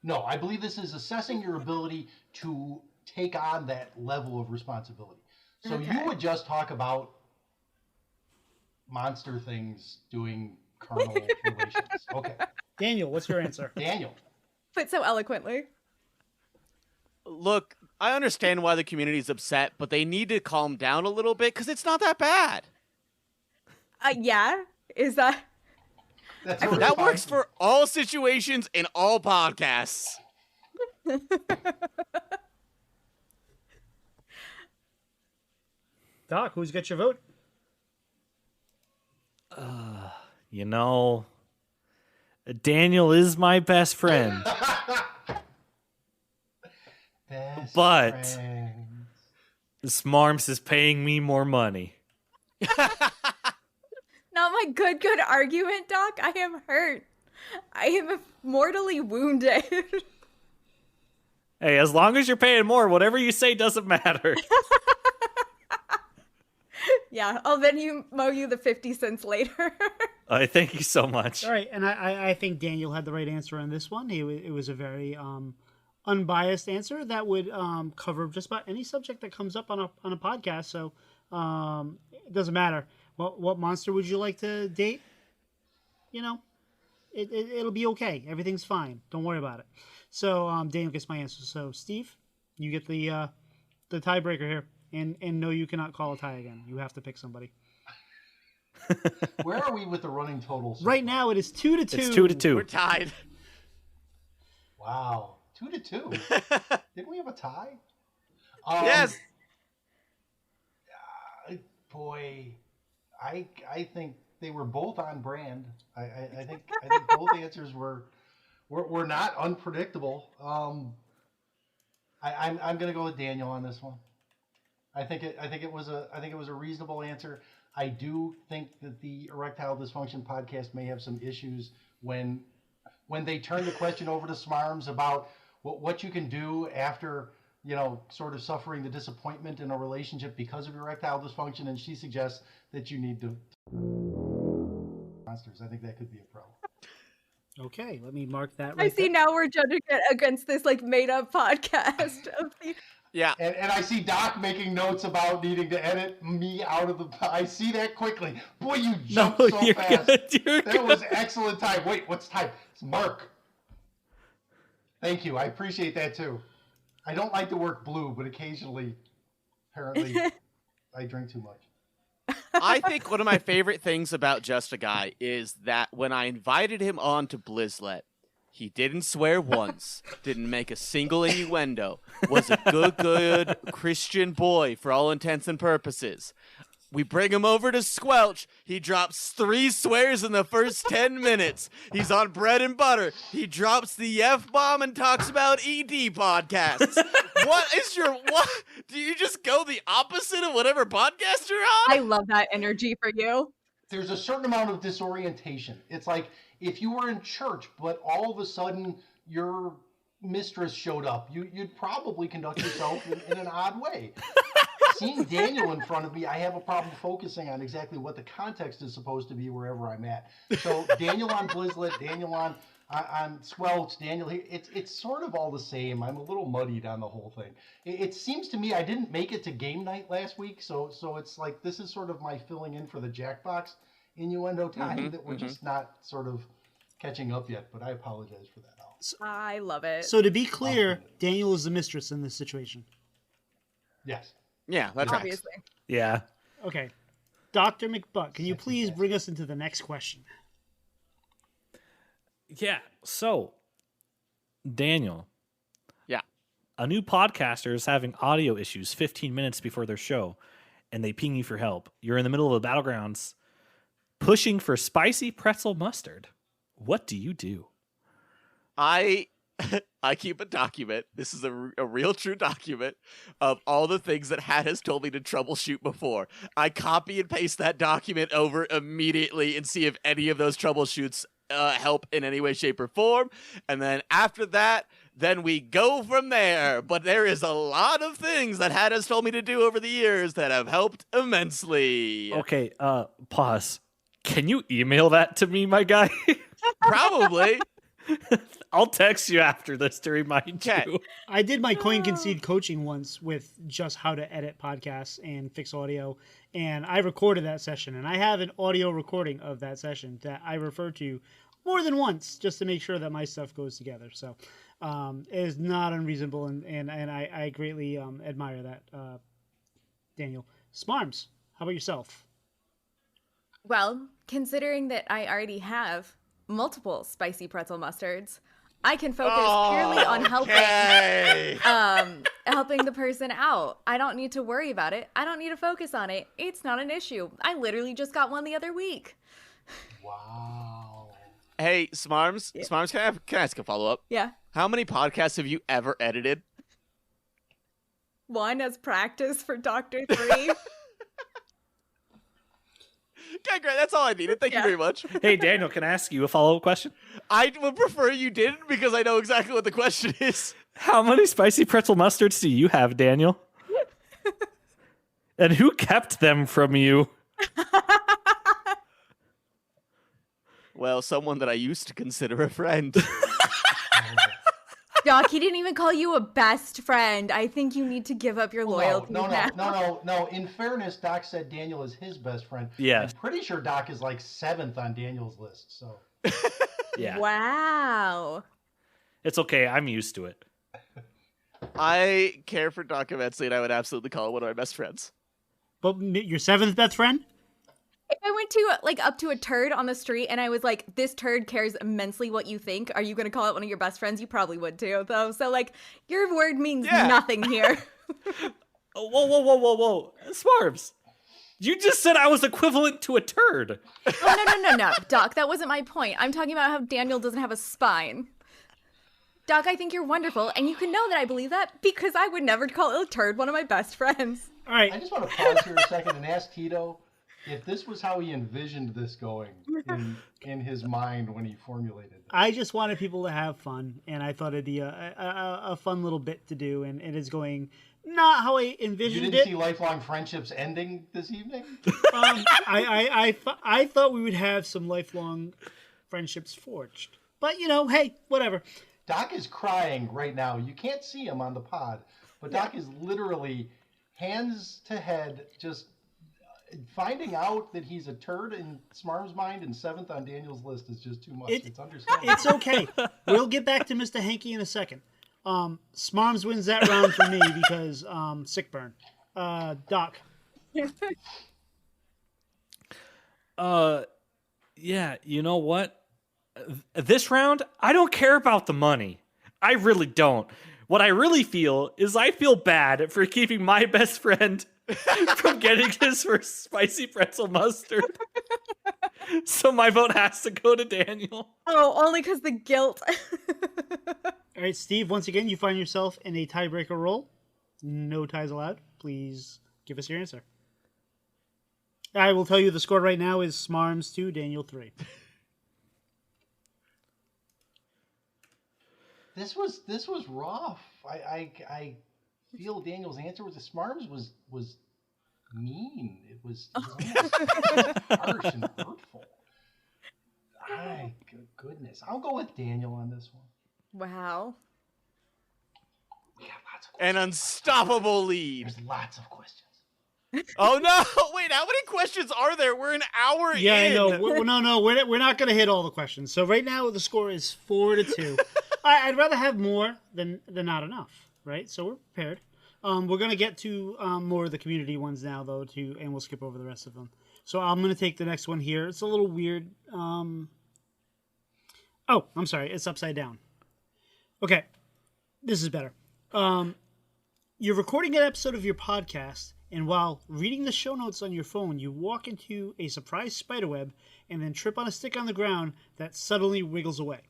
No, I believe this is assessing your ability to take on that level of responsibility. So Okay. you would just talk about monster things doing carnal relations. Okay. Daniel, what's your answer? Daniel. Put so eloquently. Look, I understand why the community's upset, but they need to calm down a little bit because it's not that bad. Yeah. Is that? That's I a mean, That response. works for all situations in all podcasts. Doc, who's got your vote? You know, Daniel is my best friend. Best But- friends. Smarms is paying me more money. Not my good argument, Doc. I am hurt. I am mortally wounded. Hey, as long as you're paying more, whatever you say doesn't matter. Yeah, I'll then mow you the 50 cents later. I thank you so much. All right, and I think Daniel had the right answer on this one. It was a very unbiased answer that would cover just about any subject that comes up on a podcast. So it doesn't matter. What monster would you like to date? You know, it'll be okay. Everything's fine. Don't worry about it. So Daniel gets my answer. So Steve, you get the tiebreaker here. And no, you cannot call a tie again. You have to pick somebody. Where are we with the running totals? so Right far? now, it is 2-2. It's 2-2. We're tied. Wow. 2-2. Didn't we have a tie? Yes. Boy, I think they were both on brand. I think both answers were not unpredictable. I'm gonna go with Daniel on this one. I think it was a reasonable answer. I do think that the Erectile Dysfunction podcast may have some issues when they turn the question over to Smarms about what you can do after, you know, sort of suffering the disappointment in a relationship because of erectile dysfunction, and she suggests that you need to monsters. I think that could be a problem. Okay, let me mark that. I Right see there. now we're judging it against this like made up podcast of the. Yeah. And I see Doc making notes about needing to edit me out of the. I see that quickly. Boy, you jumped so you're fast. good. You're That good. was excellent time. Wait, what's time? It's Mark. Thank you. I appreciate that too. I don't like to work blue, but occasionally, apparently, I drink too much. I think one of my favorite things about JustAGuy is that when I invited him on to Blizzlet, he didn't swear once, didn't make a single innuendo, was a good Christian boy for all intents and purposes. We bring him over to Squelch. He drops 3 swears in the first 10 minutes. He's on bread and butter. He drops the F-bomb and talks about ED podcasts. What? Do you just go the opposite of whatever podcast you're on? I love that energy for you. There's a certain amount of disorientation. It's like if you were in church, but all of a sudden your mistress showed up, you'd probably conduct yourself in an odd way. Seeing Daniel in front of me, I have a problem focusing on exactly what the context is supposed to be wherever I'm at. So Daniel on Blizzlet, Daniel on Squelch, Daniel here, it's sort of all the same. I'm a little muddied on the whole thing. It seems to me I didn't make it to game night last week, so it's like this is sort of my filling in for the Jackbox innuendo time that we're just not sort of catching up yet, but I apologize for that. I love it. So to be clear, Daniel is the mistress in this situation. Yes. Yeah, that tracks. Obviously. Yeah. Okay. Dr. McBuck, can you please bring us into the next question? Yeah. So, Daniel. Yeah. A new podcaster is having audio issues 15 minutes before their show, and they ping you for help. You're in the middle of the battlegrounds, pushing for spicy pretzel mustard. What do you do? I I keep a document. This is a real true document of all the things that Hat has told me to troubleshoot before. I copy and paste that document over immediately and see if any of those troubleshoots help in any way, shape, or form. And then after that, then we go from there. But there is a lot of things that Hat has told me to do over the years that have helped immensely. Okay, pause. Can you email that to me, my guy? Probably. I'll text you after this to remind you. I did my Coin Concede coaching once with just how to edit podcasts and fix audio, and I recorded that session, and I have an audio recording of that session that I refer to more than once just to make sure that my stuff goes together. So it is not unreasonable, and I greatly admire that, Daniel. Smarms, how about yourself? Well, considering that I already have multiple spicy pretzel mustards, I can focus purely on helping the person out. I don't need to worry about it. I don't need to focus on it. It's not an issue. I literally just got one the other week. Wow. Hey, Smarms. Yeah. Smarms, can I ask a follow-up? Yeah. How many podcasts have you ever edited? One as practice for Dr. 3. Okay, great. That's all I needed. Thank you very much. Hey, Daniel, can I ask you a follow-up question? I would prefer you didn't because I know exactly what the question is. How many spicy pretzel mustards do you have, Daniel? And who kept them from you? Well, someone that I used to consider a friend. Doc, he didn't even call you a best friend. I think you need to give up your loyalty No. now. In fairness, Doc said Daniel is his best friend. Yeah. I'm pretty sure Doc is like 7th on Daniel's list. So. Yeah. Wow. It's okay. I'm used to it. I care for Doc immensely, and I would absolutely call him one of my best friends. But your 7th best friend? If I went to up to a turd on the street and I was like, this turd cares immensely what you think, are you going to call it one of your best friends? You probably would too, though. So your word means nothing here. Whoa. Smarms. You just said I was equivalent to a turd. Oh, no. Doc, that wasn't my point. I'm talking about how Daniel doesn't have a spine. Doc, I think you're wonderful, and you can know that I believe that because I would never call a turd one of my best friends. All right. I just want to pause here a second and ask Tito if this was how he envisioned this going in his mind when he formulated it. I just wanted people to have fun, and I thought it'd be a fun little bit to do, and it is going not how I envisioned it. You didn't see lifelong friendships ending this evening? I thought we would have some lifelong friendships forged. But, hey, whatever. Doc is crying right now. You can't see him on the pod, but Doc is literally hands to head just finding out that he's a turd in Smarm's mind and 7th on Daniel's list is just too much. It's understandable. It's okay. We'll get back to Mr. Hanky in a second. Smarms wins that round for me because sick burn. Doc. Yeah, you know what? This round, I don't care about the money. I really don't. What I really feel is I feel bad for keeping my best friend from getting his first spicy pretzel mustard. So my vote has to go to Daniel. Oh, only because the guilt. All right, Steve, once again, you find yourself in a tiebreaker role. No ties allowed. Please give us your answer. I will tell you the score right now is Smarms 2, Daniel 3. This was rough. I feel Daniel's answer was Smarms was mean. It was almost harsh and hurtful. Goodness. I'll go with Daniel on this one. Wow. We got lots of An questions. unstoppable lead. There's lots of questions. Oh no! Wait, how many questions are there? We're an hour in. Yeah, I know. We're not going to hit all the questions. So right now the score is 4-2. I'd rather have more than not enough, right? So we're prepared. We're going to get to more of the community ones now, though, and we'll skip over the rest of them. So I'm going to take the next one here. It's a little weird. Oh, I'm sorry. It's upside down. Okay. This is better. You're recording an episode of your podcast, and while reading the show notes on your phone, you walk into a surprise spiderweb and then trip on a stick on the ground that suddenly wiggles away.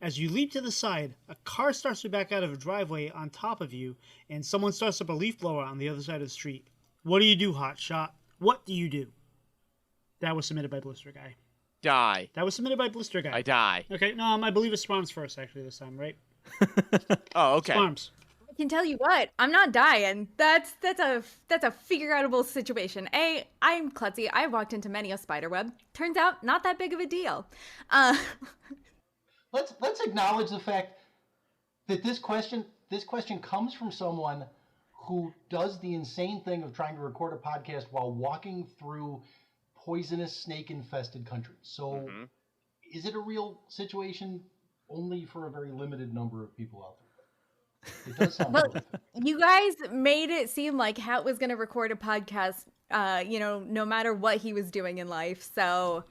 As you leap to the side, a car starts to back out of a driveway on top of you, and someone starts up a leaf blower on the other side of the street. What do you do, Hotshot? What do you do? That was submitted by Blister Guy. Die. That was submitted by Blister Guy. I die. Okay, no, I believe it's Smarms first, actually, this time, right? Oh, okay. Smarms. I can tell you what, I'm not dying. That's a figure-outable situation. I'm klutzy. I walked into many a spider web. Turns out, not that big of a deal. Let's acknowledge the fact that this question comes from someone who does the insane thing of trying to record a podcast while walking through poisonous snake-infested countries. So, is it a real situation? Only for a very limited number of people out there. It does sound horrific. You guys made it seem like Hat was going to record a podcast, no matter what he was doing in life. So,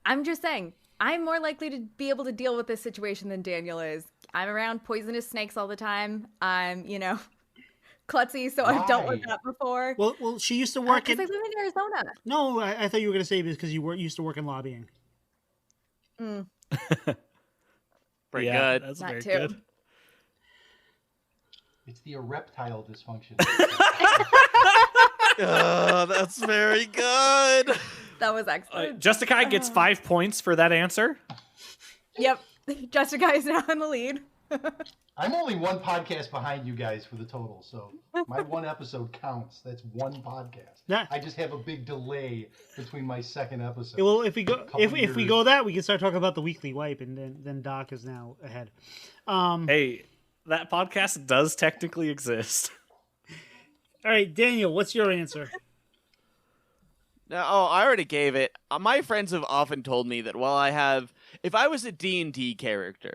I'm just saying, I'm more likely to be able to deal with this situation than Daniel is. I'm around poisonous snakes all the time. I'm, klutzy, so I've dealt with that before. Well, she used to work because I live in Arizona. No, I thought you were going to say because you used to work in lobbying. Pretty good. That's That very too. good. It's the erectile dysfunction. Oh, that's very good. That was excellent. JustAGuy gets 5 points for that answer. Yep. JustAGuy is now in the lead. I'm only one podcast behind you guys for the total, so my one episode counts. That's one podcast. Yeah. I just have a big delay between my second episode. Well, if we go if we years. go that, we can start talking about the weekly wipe, and then Doc is now ahead. Hey, that podcast does technically exist. All right, Daniel, what's your answer? Oh, I already gave it. My friends have often told me that if I was a D&D character,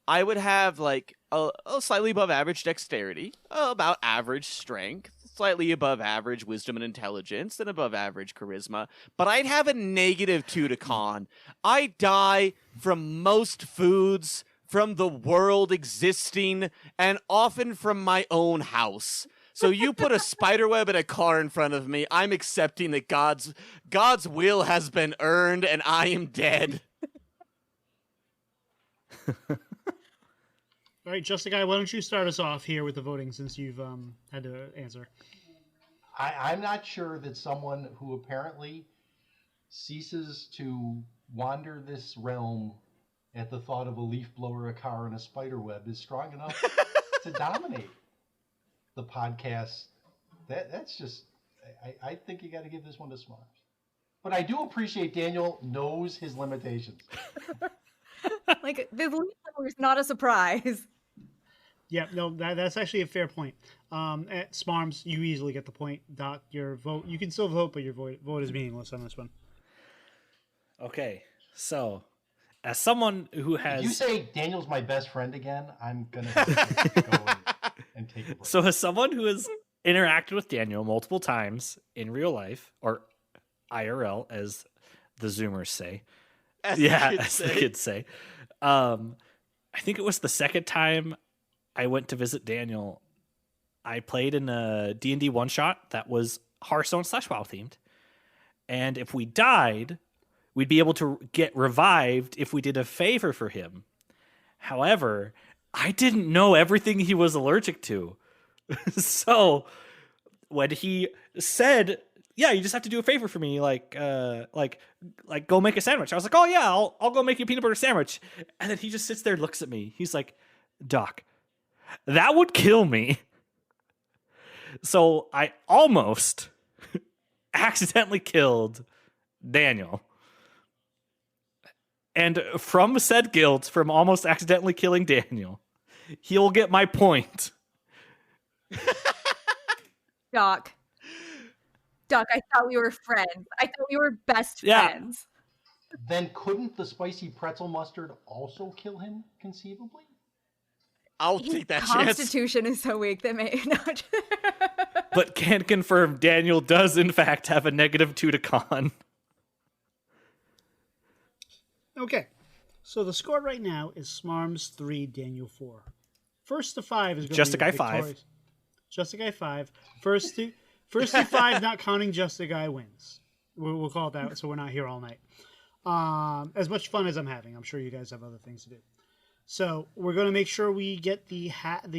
I would have like a slightly above average dexterity, about average strength, slightly above average wisdom and intelligence, and above average charisma, but I'd have a -2 to con. I die from most foods, from the world existing, and often from my own house. So you put a spiderweb and a car in front of me, I'm accepting that God's will has been earned, and I am dead. All right, JustAGuy, why don't you start us off here with the voting since you've had to answer? I'm not sure that someone who apparently ceases to wander this realm at the thought of a leaf blower, a car, and a spider web is strong enough to dominate the podcast. That's just, I think you got to give this one to Smarms. But I do appreciate Daniel knows his limitations. Like, the lead is not a surprise. Yeah, no, that's actually a fair point. At Smarms, you easily get the point. Doc, your vote, you can still vote, but your vote is meaningless on this one. Okay, so as someone who has... If you say Daniel's my best friend again, I'm going to go and take a break. So as someone who has interacted with Daniel multiple times in real life, or IRL, as the Zoomers say. As The kids say. I think it was the second time I went to visit Daniel. I played in a D&D one-shot that was Hearthstone/WoW themed. And if we died, we'd be able to get revived if we did a favor for him. However, I didn't know everything he was allergic to. So when he said, yeah, you just have to do a favor for me, like go make a sandwich. I was like, oh yeah, I'll go make you a peanut butter sandwich. And then he just sits there and looks at me. He's like, Doc, that would kill me. So I almost accidentally killed Daniel. And from said guilt, from almost accidentally killing Daniel, he'll get my point. Doc, I thought we were friends. I thought we were best friends. Then couldn't the spicy pretzel mustard also kill him, conceivably? I'll take that chance. Constitution is so weak that may not. But can confirm Daniel does in fact have a -2 to con. Okay, so the score right now is Smarms 3, Daniel 4. First to 5 is going to be JustAGuy 5. victorious. JustAGuy 5. First to 5, not counting JustAGuy wins. We'll call it that, so we're not here all night. As much fun as I'm having, I'm sure you guys have other things to do. So we're going to make sure we get the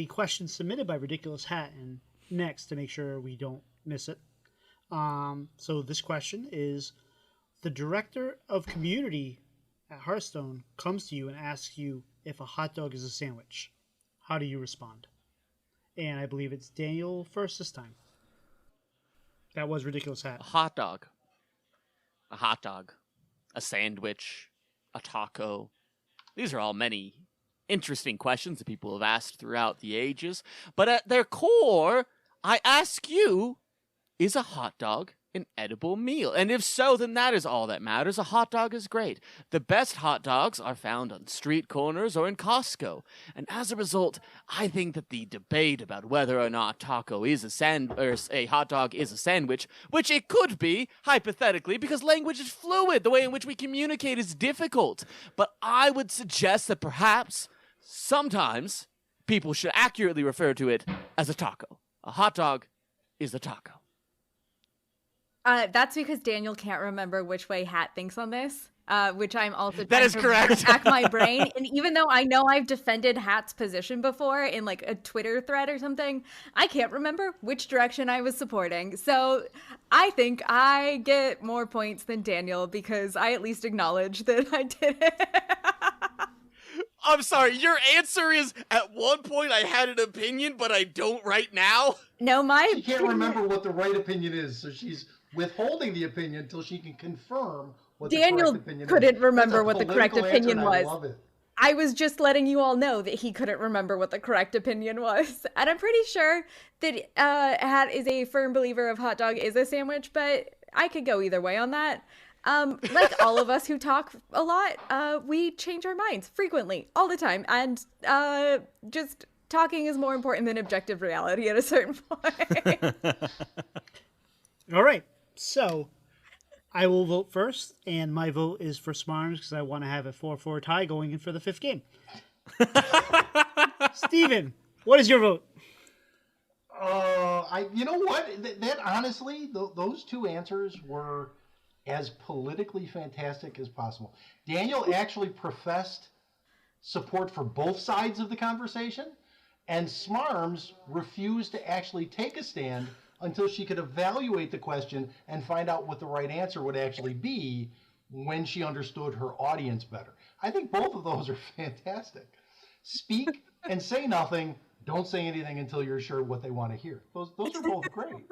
question submitted by Ridiculous Hat and next to make sure we don't miss it. So this question is: the director of community at Hearthstone comes to you and asks you if a hot dog is a sandwich. How do you respond? And I believe it's Daniel first this time. That was Ridiculous Hat. A hot dog. A hot dog. A sandwich. A taco. These are all many interesting questions that people have asked throughout the ages. But at their core, I ask you, is a hot dog an edible meal? And if so, then that is all that matters. A hot dog is great. The best hot dogs are found on street corners or in Costco. And as a result, I think that the debate about whether or not taco is a hot dog is a sandwich, which it could be, hypothetically, because language is fluid. The way in which we communicate is difficult. But I would suggest that perhaps sometimes people should accurately refer to it as a taco. A hot dog is a taco. That's because Daniel can't remember which way Hat thinks on this, which I'm also That is correct. Rack my brain. And even though I know I've defended Hat's position before in like a Twitter thread or something, I can't remember which direction I was supporting. So I think I get more points than Daniel because I at least acknowledge that I did it. I'm sorry, your answer is, at one point I had an opinion, but I don't right now? No, She can't remember what the right opinion is, so she's withholding the opinion until she can confirm what Daniel the correct opinion couldn't is. remember That's a what the correct political answer, opinion and I was. love it. I was just letting you all know that he couldn't remember what the correct opinion was. And I'm pretty sure that Hat is a firm believer of hot dog is a sandwich, but I could go either way on that. Like all of us who talk a lot, we change our minds frequently, all the time. And just talking is more important than objective reality at a certain point. All right. So I will vote first, and my vote is for Smarms because I want to have a 4-4 tie going in for the 5th game. Steven, what is your vote? You know what? That honestly, those two answers were as politically fantastic as possible. Daniel actually professed support for both sides of the conversation, and Smarms refused to actually take a stand until she could evaluate the question and find out what the right answer would actually be when she understood her audience better. I think both of those are fantastic. Speak and say nothing. Don't say anything until you're sure what they want to hear. Those are both great.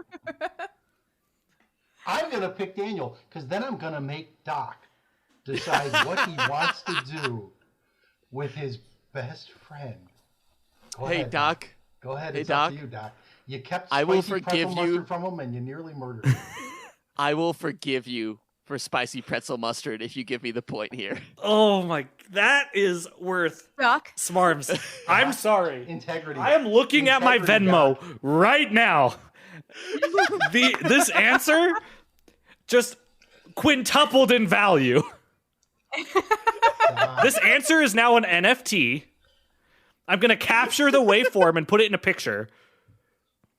I'm going to pick Daniel because then I'm going to make Doc decide what he wants to do with his best friend. Go Hey, ahead, Doc. Go ahead. Hey, It's Doc. up to you, Doc. You kept I will spicy forgive pretzel you. mustard from him, and you nearly murdered him. I will forgive you for spicy pretzel mustard if you give me the point here. Oh my, that is worth Doc? Smarms. I'm sorry. Integrity. I am looking at my Integrity, Venmo Doc. right now. This answer just quintupled in value. This answer is now an NFT. I'm going to capture the waveform and put it in a picture.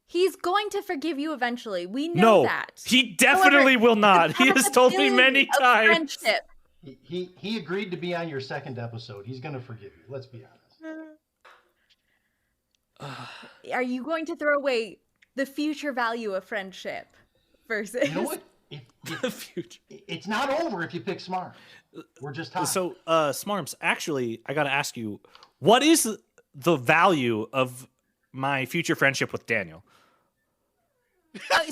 He's going to forgive you eventually. We know No, that. he definitely However, will not. He has told me many of times. friendship. He agreed to be on your second episode. He's going to forgive you. Let's be honest. Are you going to throw away the future value of friendship versus... You know what? The future. It's not over if you pick Smart. We're just talking. So, Smarms, actually, I got to ask you, what is the value of my future friendship with Daniel?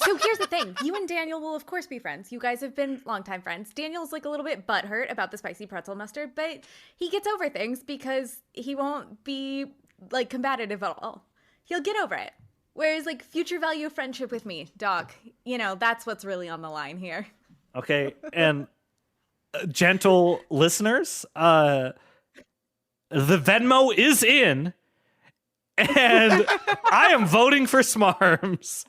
So here's the thing. You and Daniel will, of course, be friends. You guys have been longtime friends. Daniel's like a little bit butthurt about the spicy pretzel mustard, but he gets over things because he won't be, like, combative at all. He'll get over it. Whereas, like, future value of friendship with me, Doc, you know, that's what's really on the line here. Okay, and gentle listeners, the Venmo is in, and I am voting for Smarms.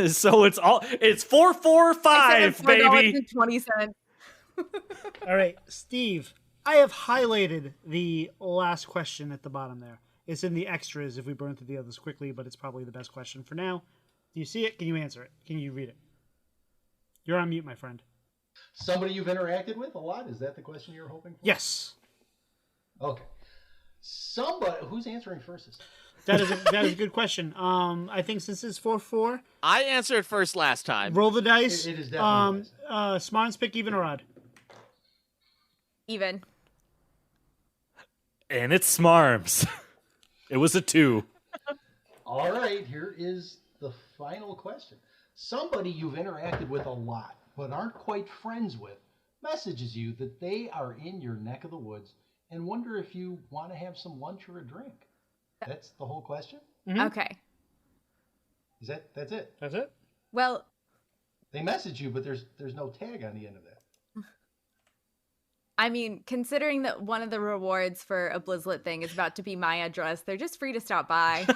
So it's 4-4-5, baby. $4.20. All right, Steve, I have highlighted the last question at the bottom there. It's in the extras if we burn through the others quickly, but it's probably the best question for now. Do you see it? Can you answer it? Can you read it? You're on mute, my friend. Somebody you've interacted with a lot? Is that the question you're hoping for? Yes. Okay. Somebody who's answering first this time? That is a good question. I think since it's 4-4, I answered first last time. roll the dice. It is definitely Smarms, pick even or odd. Even. And it's Smarms. It was a 2. All right, here is the final question. Somebody you've interacted with a lot, but aren't quite friends with, messages you that they are in your neck of the woods and wonder if you want to have some lunch or a drink. That's the whole question? Okay. That's it? That's it? Well, They message you, but there's no tag on the end of that. I mean, considering that one of the rewards for a Blizzlet thing is about to be my address, they're just free to stop by.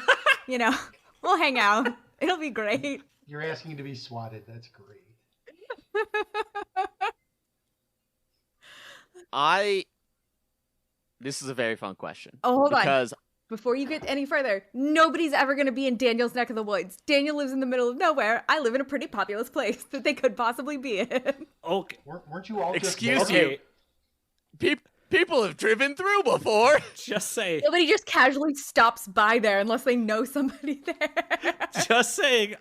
We'll hang out. It'll be great. You're asking to be swatted. That's great. This is a very fun question. Oh, hold on. Because Before you get any further, nobody's ever going to be in Daniel's neck of the woods. Daniel lives in the middle of nowhere. I live in a pretty populous place that they could possibly be in. Okay. Weren't you all Excuse just... you. People have driven through before. Just say. Nobody just casually stops by there unless they know somebody there. Just saying.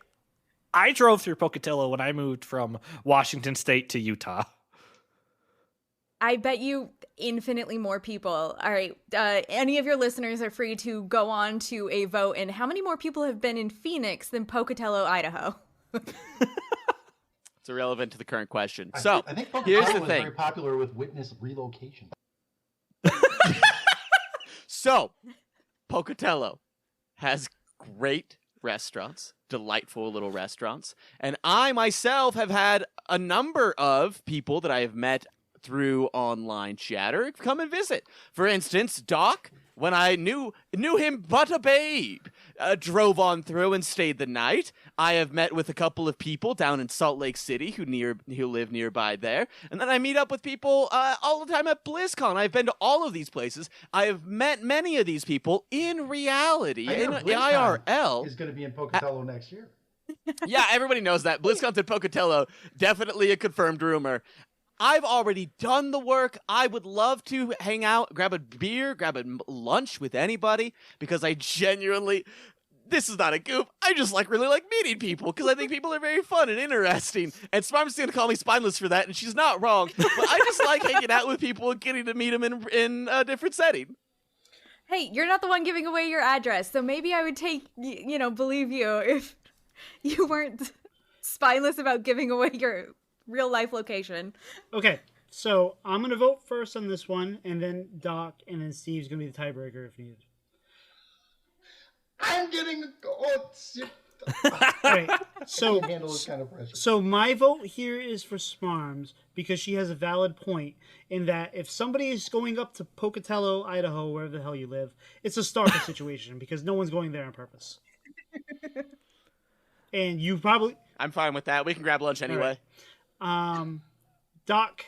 I drove through Pocatello when I moved from Washington State to Utah. I bet you infinitely more people. All right. Any of your listeners are free to go on to a vote. And how many more people have been in Phoenix than Pocatello, Idaho? It's irrelevant to the current question. I So, think here's Pocatello the was thing. very popular with witness relocation. So, Pocatello has great restaurants, delightful little restaurants. And I myself have had a number of people that I have met through online chatter come and visit. For instance, Doc, when I knew him but a babe, drove on through and stayed the night. I have met with a couple of people down in Salt Lake City who live nearby there. And then I meet up with people all the time at BlizzCon. I've been to all of these places. I have met many of these people in reality, I in hear BlizzCon IRL. is going to be in Pocatello next year. Yeah, everybody knows that. BlizzCon's at Pocatello. Definitely a confirmed rumor. I've already done the work. I would love to hang out, grab a beer, grab a lunch with anybody, because I genuinely, this is not a goof, I just really like meeting people, because I think people are very fun and interesting. And Smarms is going to call me spineless for that, and she's not wrong. But I just like hanging out with people and getting to meet them in a different setting. Hey, you're not the one giving away your address, so maybe I would believe you if you weren't spineless about giving away your real life location. Okay, so I'm going to vote first on this one, and then Doc, and then Steve's going to be the tiebreaker if needed. I'm getting... Right, so, can't handle this kind of pressure. so my vote here is for Smarms, because she has a valid point in that if somebody is going up to Pocatello, Idaho, wherever the hell you live, it's a stalker situation, because no one's going there on purpose. And you probably... I'm fine with that. We can grab lunch anyway. Doc,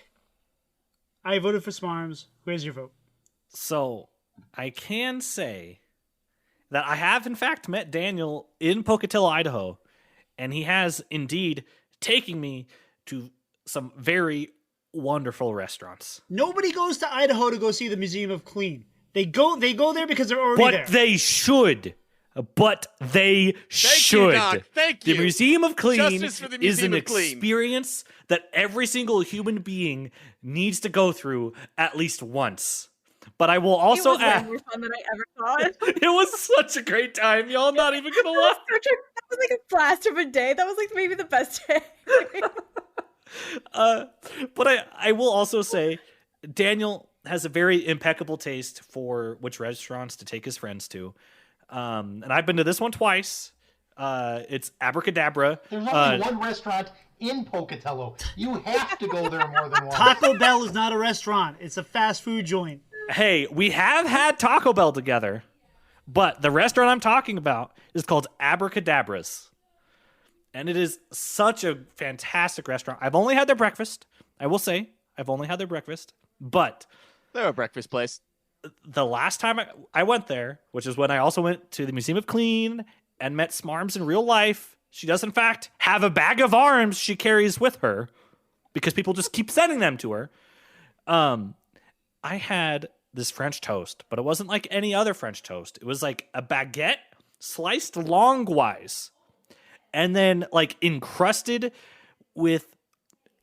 I voted for Smarms. Where's your vote? So I can say that I have in fact met Daniel in Pocatello, Idaho, and he has indeed taken me to some very wonderful restaurants. Nobody goes to Idaho to go see the Museum of Clean. They go there because they're already there. But they should. But they should. You, Doc. Thank you. The Museum of Clean Justice for the is Museum an of Clean. experience that every single human being needs to go through at least once. But I will also it was add, way more fun than I ever thought. it was such a great time. Y'all not even gonna laugh. That was like a blast of a day. That was like maybe the best day. But I will also say, Daniel has a very impeccable taste for which restaurants to take his friends to. And I've been to this one twice. It's Abracadabra. There's only one restaurant in Pocatello. You have to go there more than once. Taco Bell is not a restaurant. It's a fast food joint. Hey, we have had Taco Bell together, but the restaurant I'm talking about is called Abracadabras. And it is such a fantastic restaurant. I've only had their breakfast. I will say, I've only had their breakfast. But They're a breakfast place. the last time I went there, which is when I also went to the Museum of Clean and met Smarms in real life, she does in fact have a bag of arms she carries with her. because people just keep sending them to her. I had this French toast, but it wasn't like any other French toast. It was like a baguette sliced longwise and then like encrusted with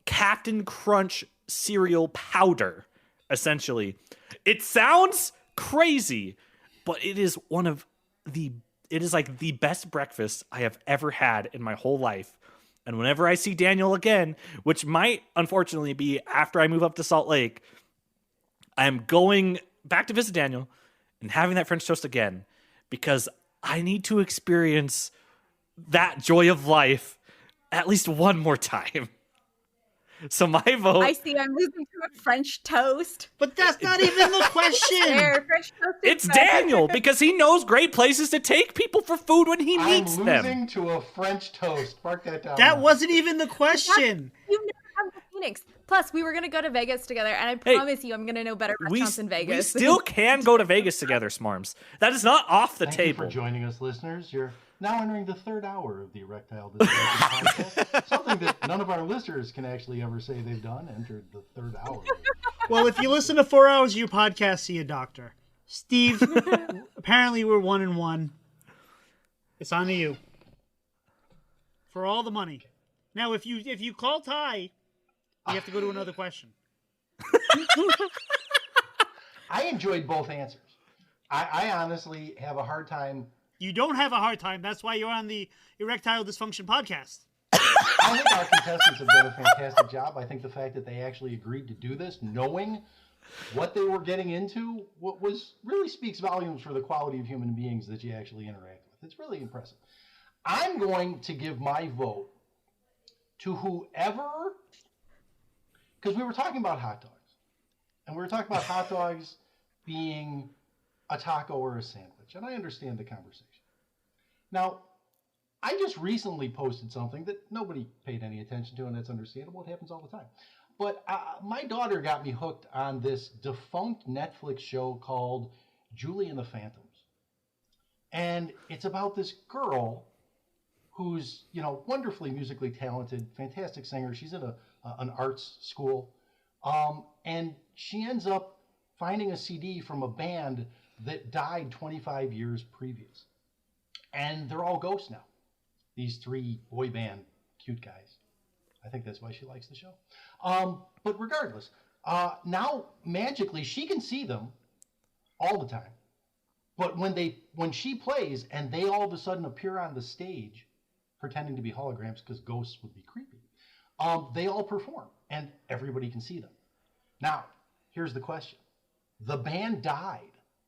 Captain Crunch cereal powder, essentially. It sounds crazy, but it is like the best breakfast I have ever had in my whole life. And whenever I see Daniel again, which might unfortunately be after I move up to Salt Lake, I'm going back to visit Daniel and having that French toast again because I need to experience that joy of life at least one more time. So my vote... I see I'm losing to a French toast. But that's not even the question. There, French toast is It's better. Daniel because he knows great places to take people for food when he meets I'm them. losing to a French toast. Mark that down. That wasn't even the question. You never have the Phoenix. Plus, we were going to go to Vegas together, and I promise you I'm going to know better restaurants in We Vegas. still can go to Vegas together, Smarms. That is not off the Thank table. you for joining us, listeners. You're now entering the third hour of the Erectile Dysfunction Podcast. Something that none of our listeners can actually ever say they've done. Entered the third hour. Well, if you listen to 4 hours of your podcast, see a doctor. Steve, apparently we're 1-1. It's on to you. For all the money. Now, if you call tie, you have to go to another question. I enjoyed both answers. I honestly have a hard time. You don't have a hard time. That's why you're on the Erectile Dysfunction Podcast. I think our contestants have done a fantastic job. I think the fact that they actually agreed to do this, knowing what they were getting into, what was really speaks volumes for the quality of human beings that you actually interact with. It's really impressive. I'm going to give my vote to whoever, because we were talking about hot dogs, and we were talking about hot dogs being a taco or a sandwich, and I understand the conversation. Now, I just recently posted something that nobody paid any attention to, and that's understandable. It happens all the time. But my daughter got me hooked on this defunct Netflix show called Julie and the Phantoms. And it's about this girl who's, wonderfully musically talented, fantastic singer. She's in an arts school. And she ends up finding a CD from a band that died 25 years previous. And they're all ghosts now. These 3 boy band cute guys. I think that's why she likes the show. But regardless, now magically she can see them all the time. But when she plays and they all of a sudden appear on the stage, pretending to be holograms because ghosts would be creepy, they all perform and everybody can see them. Now, here's the question. The band died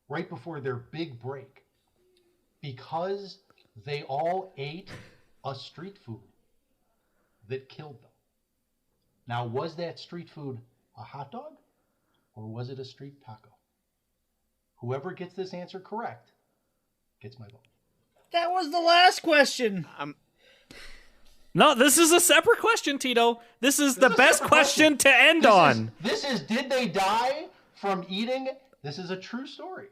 right before their big break because they all ate a street food that killed them. Now, was that street food a hot dog or was it a street taco? Whoever gets this answer correct gets my vote. That was the last question. No, this is a separate question, Tito. This is the best question to end on. This is, did they die from eating? This is a true story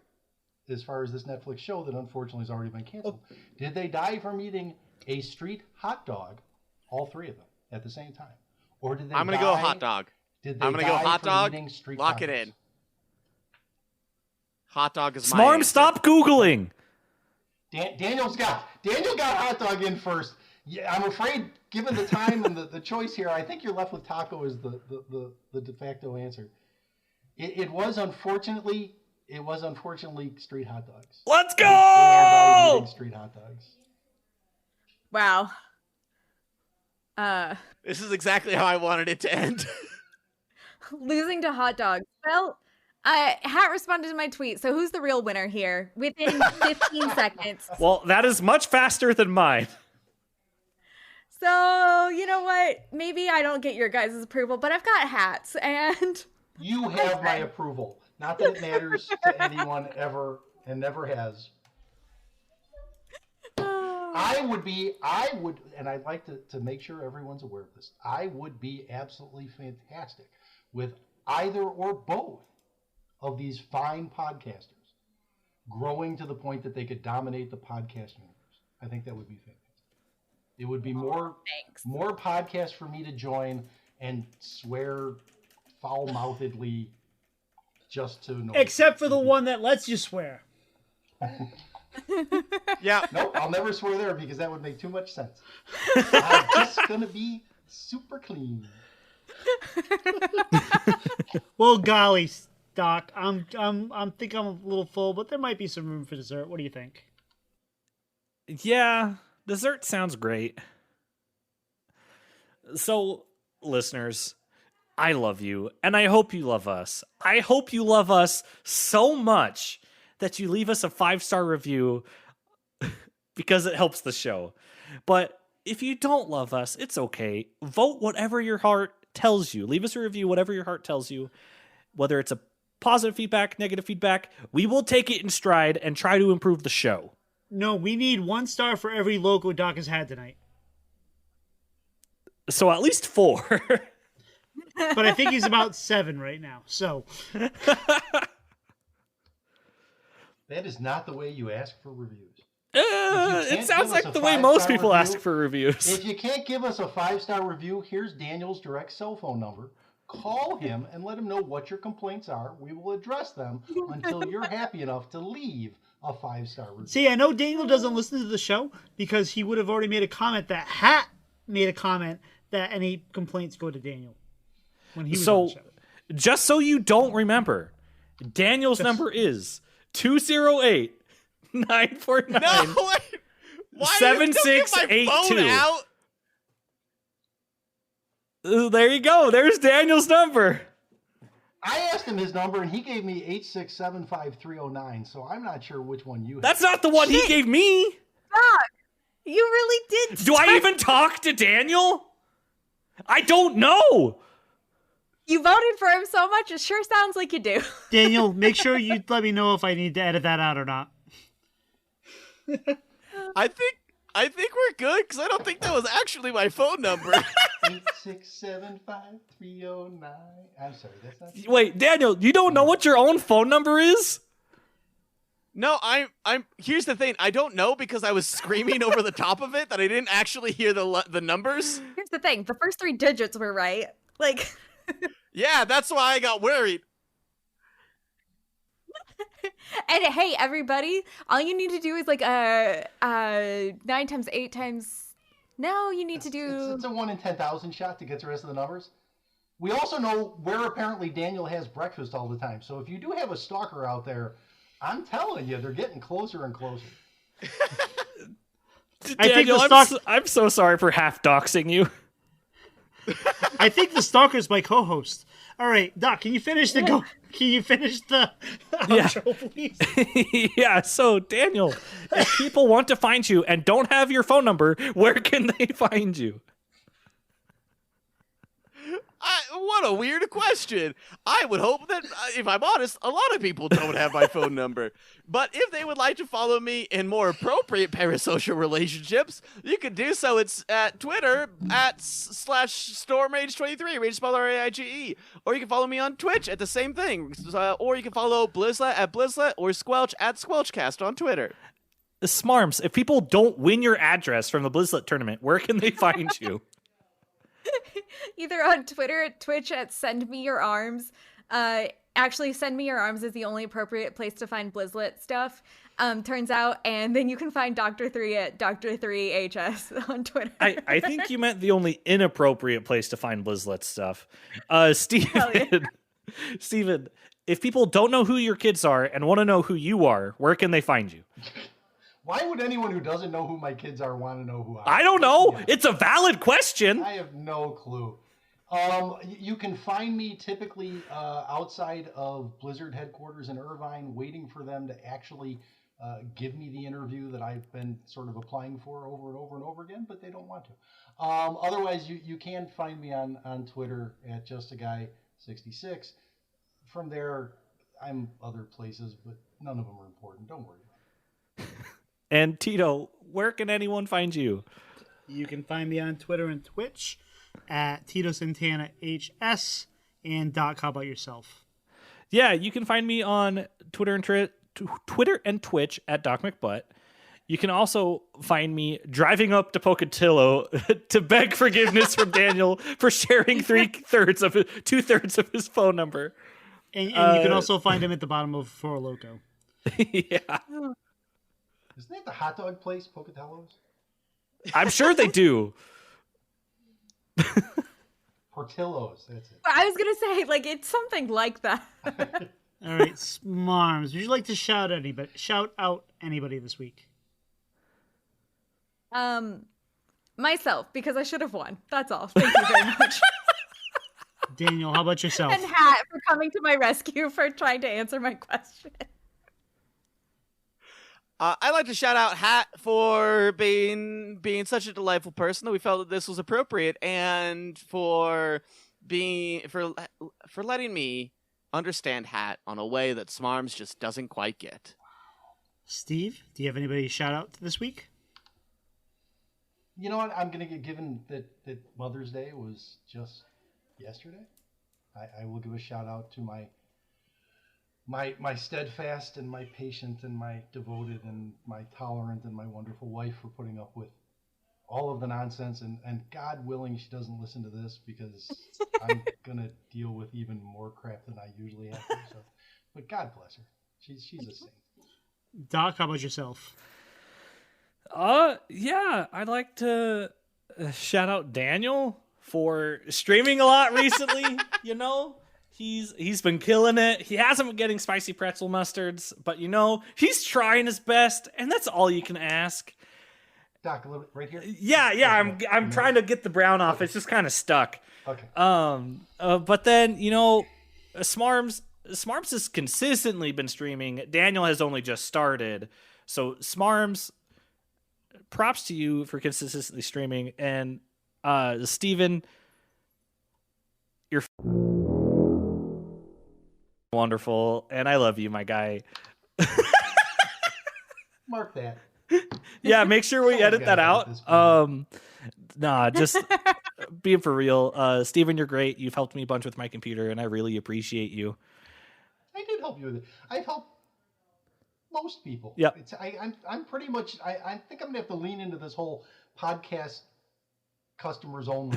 as far as this Netflix show that unfortunately has already been canceled. Did they die from eating a street hot dog, all 3 of them, at the same time? Or did they I'm going to go hot dog. Did they I'm going to go die hot from dog. eating street Lock tacos? it in. Hot dog is my Smarm, answer. stop Googling. Daniel got hot dog in first. Yeah, I'm afraid, given the time and the choice here, I think you're left with taco as the de facto answer. It was unfortunately street hot dogs. Let's They died go! eating street hot dogs. Wow. This is exactly how I wanted it to end. Losing to hot dogs. Well, Hat responded to my tweet, so who's the real winner here? Within 15 seconds. Well, that is much faster than mine. So, you know what? Maybe I don't get your guys' approval, but I've got hats, and... You have my approval. Not that it matters to anyone ever and never has. I would, and I'd like to make sure everyone's aware of this, I would be absolutely fantastic with either or both of these fine podcasters growing to the point that they could dominate the podcast universe. I think that would be fantastic. It would be more podcasts for me to join, and swear foul-mouthedly just to know. Except for the one that lets you swear. Yeah. Nope, I'll never swear there because that would make too much sense. I'm just gonna be super clean. Well, golly, Doc, I'm think I'm a little full, but there might be some room for dessert. What do you think? Yeah, dessert sounds great. So, listeners, I love you, and I hope you love us. I hope you love us so much that you leave us a 5-star review because it helps the show. But if you don't love us, it's okay. Vote whatever your heart tells you. Leave us a review, whatever your heart tells you. Whether it's a positive feedback, negative feedback, we will take it in stride and try to improve the show. No, we need 1 star for every logo Doc has had tonight. So at least 4. But I think he's about 7 right now. So That is not the way you ask for reviews. It sounds give us like a the way most 5-star people review, ask for reviews. If you can't give us a 5-star review, here's Daniel's direct cell phone number. Call him and let him know what your complaints are. We will address them until you're happy enough to leave a 5-star review. see, I know Daniel doesn't listen to the show because he would have already made a comment that Hat made a comment that any complaints go to Daniel when he was on the show. Just so you don't remember, Daniel's number is 208 949. No, wait. Why are you still getting my phone 7682. out? There you go. There's Daniel's number. I asked him his number, and he gave me 8675309, so I'm not sure which one you have. That's not the one he gave me. Doc, you really did. Do I even talk to Daniel? I don't know. You voted for him so much, it sure sounds like you do. Daniel, make sure you let me know if I need to edit that out or not. I think we're good because I don't think that was actually my phone number. 8675309. I'm sorry, that's not. Wait, Daniel, you don't know what your own phone number is? No, I'm. Here's the thing. I don't know because I was screaming over the top of it that I didn't actually hear the numbers. Here's the thing: the first 3 digits were right. Like, Yeah, that's why I got worried. and hey, everybody, all you need to do is like 9 times 8 times. No, you need to do. It's a 1 in 10,000 shot to get the rest of the numbers. We also know where apparently Daniel has breakfast all the time. So if you do have a stalker out there, I'm telling you, they're getting closer and closer. Daniel, I'm so sorry for half doxing you. I think the stalker's my co-host. All right, Doc, can you finish the outro, please? Yeah, so Daniel, if people want to find you and don't have your phone number, where can they find you? What a weird question. I would hope that, if I'm honest, a lot of people don't have my phone number. But if they would like to follow me in more appropriate parasocial relationships, you can do so. It's at Twitter /Stormraige23, Rage spelled R-A-I-G-E. Or you can follow me on Twitch at the same thing. Or you can follow Blizzlet at Blizzlet or Squelch at Squelchcast on Twitter. Smarms, if people don't win your address from the Blizzlet tournament, where can they find you? Either on Twitter, at Twitch, at SendMeYourArms. Actually, SendMeYourArms is the only appropriate place to find Blizzlet stuff, turns out. And then you can find Dr. 3 at Dr3HS on Twitter. I think you meant the only inappropriate place to find Blizzlet stuff. Steven, if people don't know who your kids are and want to know who you are, where can they find you? Why would anyone who doesn't know who my kids are want to know who I am? I don't know. Yeah. It's a valid question. I have no clue. You can find me typically outside of Blizzard headquarters in Irvine, waiting for them to actually give me the interview that I've been sort of applying for over and over and over again, but they don't want to. Otherwise, you can find me on Twitter at JustAGuy66. From there, I'm other places, but none of them are important. Don't worry about it. And Tito, where can anyone find you? You can find me on Twitter and Twitch at Tito Santana HS and Doc. How about yourself? Yeah, you can find me on Twitter and Twitch at Doc McButt. You can also find me driving up to Pocatello to beg forgiveness from Daniel for sharing two-thirds of his phone number. And you can also find him at the bottom of Four Loko. Yeah. Isn't that the hot dog place, Pocatello's? I'm sure they do. Portillo's, that's it. I was gonna say, like, it's something like that. All right, Smarms, would you like to shout out anybody this week? Myself, because I should have won. That's all. Thank you very much. Daniel, how about yourself? And Hat for coming to my rescue for trying to answer my question. I'd like to shout out Hat for being such a delightful person that we felt that this was appropriate, and for letting me understand Hat on a way that Smarms just doesn't quite get. Steve, do you have anybody to shout out this week? You know what? I'm going to get given that Mother's Day was just yesterday. I will give a shout out to my steadfast and my patient and my devoted and my tolerant and my wonderful wife for putting up with all of the nonsense. And God willing, she doesn't listen to this because I'm going to deal with even more crap than I usually have to. So, but God bless her. She's a saint. Doc, how about yourself? Yeah, I'd like to shout out Daniel for streaming a lot recently. You know, he's been killing it. He hasn't been getting spicy pretzel mustards, but you know, he's trying his best, and that's all you can ask. Doc, a little bit right here. Yeah, I'm trying to get the brown off. It's just kind of stuck. Okay. But then, you know, Smarms has consistently been streaming. Daniel has only just started. So Smarms, props to you for consistently streaming. And Steven, you're wonderful, and I love you, my guy. Mark that. Yeah, make sure we edit that out. Nah, just being for real. Steven, you're great. You've helped me a bunch with my computer, and I really appreciate you. I did help you with it. I've helped most people. Yeah. I'm pretty much. I think I'm gonna have to lean into this whole podcast customers only.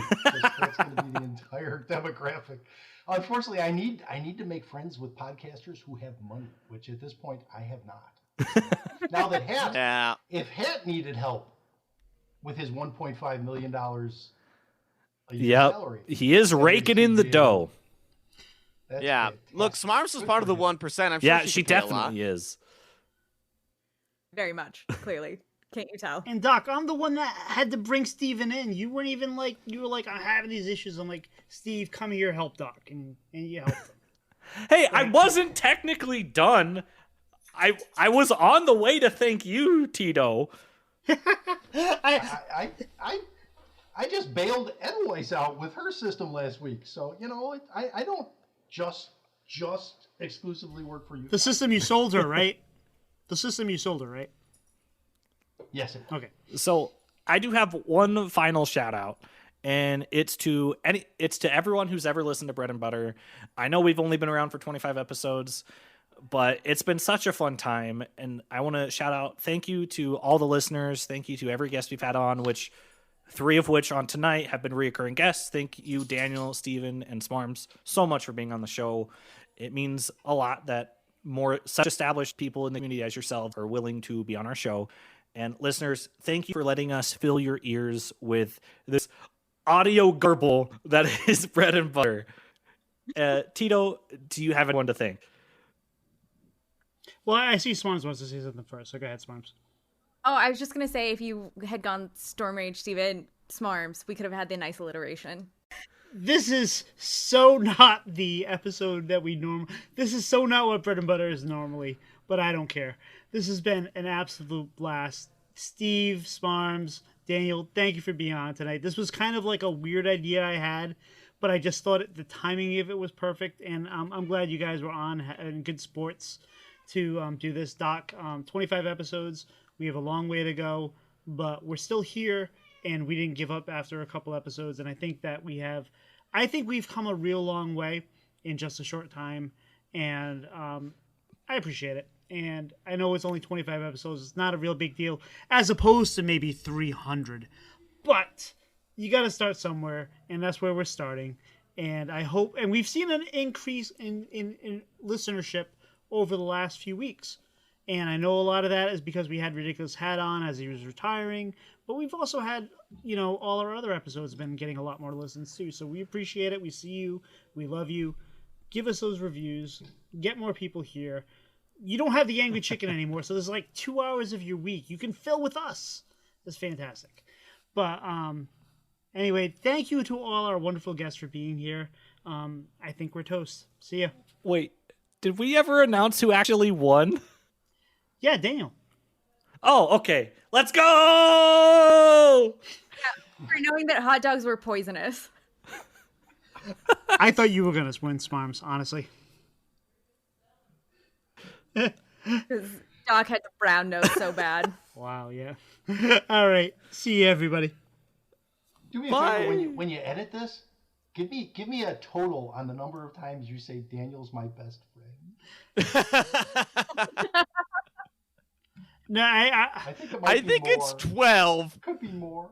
That's gonna be the entire demographic. Unfortunately, I need to make friends with podcasters who have money, which at this point I have not. Now that if Hat needed help with his $1.5 million a year salary, he is raking in the dough. Yeah, fantastic. look, Smarms was part of the 1%. I'm sure She definitely is. Very much, clearly. Can't you tell? And Doc, I'm the one that had to bring Steven in. You weren't even like, you were like, I'm having these issues. I'm like, Steve, come here, help Doc. And you helped him. Hey, I wasn't technically done. I was on the way to thank you, Tito. I just bailed Edwise out with her system last week, so you know I don't just exclusively work for you. The system you sold her, right? The system you sold her, right? Yes. Okay. So I do have one final shout out, and it's to everyone who's ever listened to Bread and Butter. I know we've only been around for 25 episodes, but it's been such a fun time, and I want to shout out thank you to all the listeners. Thank you to every guest we've had on, which 3 of which on tonight have been reoccurring guests. Thank you, Daniel, Steven, and Smarms, so much for being on the show. It means a lot that more such established people in the community as yourself are willing to be on our show. And listeners, thank you for letting us fill your ears with this audio garble that is Bread and Butter. Tito, do you have anyone to thank? Well, I see Smarms wants to say something first, so go ahead, Smarms. Oh, I was just going to say, if you had gone Stormraige, Steven, Smarms, we could have had the nice alliteration. This is so not the episode that we This is so not what Bread and Butter is normally, but I don't care. This has been an absolute blast. Steve, Smarms, Daniel, thank you for being on tonight. This was kind of like a weird idea I had, but I just thought the timing of it was perfect, and I'm glad you guys were on and good sports to do this. Doc, 25 episodes. We have a long way to go, but we're still here, and we didn't give up after a couple episodes, and I think that we've come a real long way in just a short time, and I appreciate it. And I know it's only 25 episodes. It's not a real big deal, as opposed to maybe 300. But you got to start somewhere, and that's where we're starting. And I hope, and we've seen an increase in listenership over the last few weeks. And I know a lot of that is because we had Ridiculous Hat on as he was retiring, but we've also had, all our other episodes have been getting a lot more listens too. So we appreciate it. We see you. We love you. Give us those reviews. Get more people here. You don't have the Angry Chicken anymore, so there's like 2 hours of your week you can fill with us. That's fantastic. But anyway, thank you to all our wonderful guests for being here. I think we're toast. See ya. Wait, did we ever announce who actually won? Yeah, Daniel. Oh, okay. Let's go! For knowing that hot dogs were poisonous. I thought you were going to win, Smarms, honestly. Because Doc had the brown nose so bad. Wow, yeah. All right. See you, everybody. Do me a favor when you edit this. Give me a total on the number of times you say Daniel's my best friend. No, I think it might be more. it's 12. Could be more.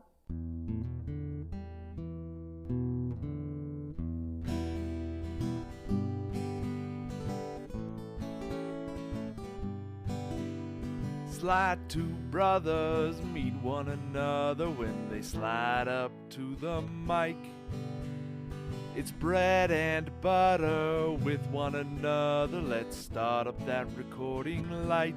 Slide two brothers meet one another when they slide up to the mic. It's bread and butter with one another. Let's start up that recording light.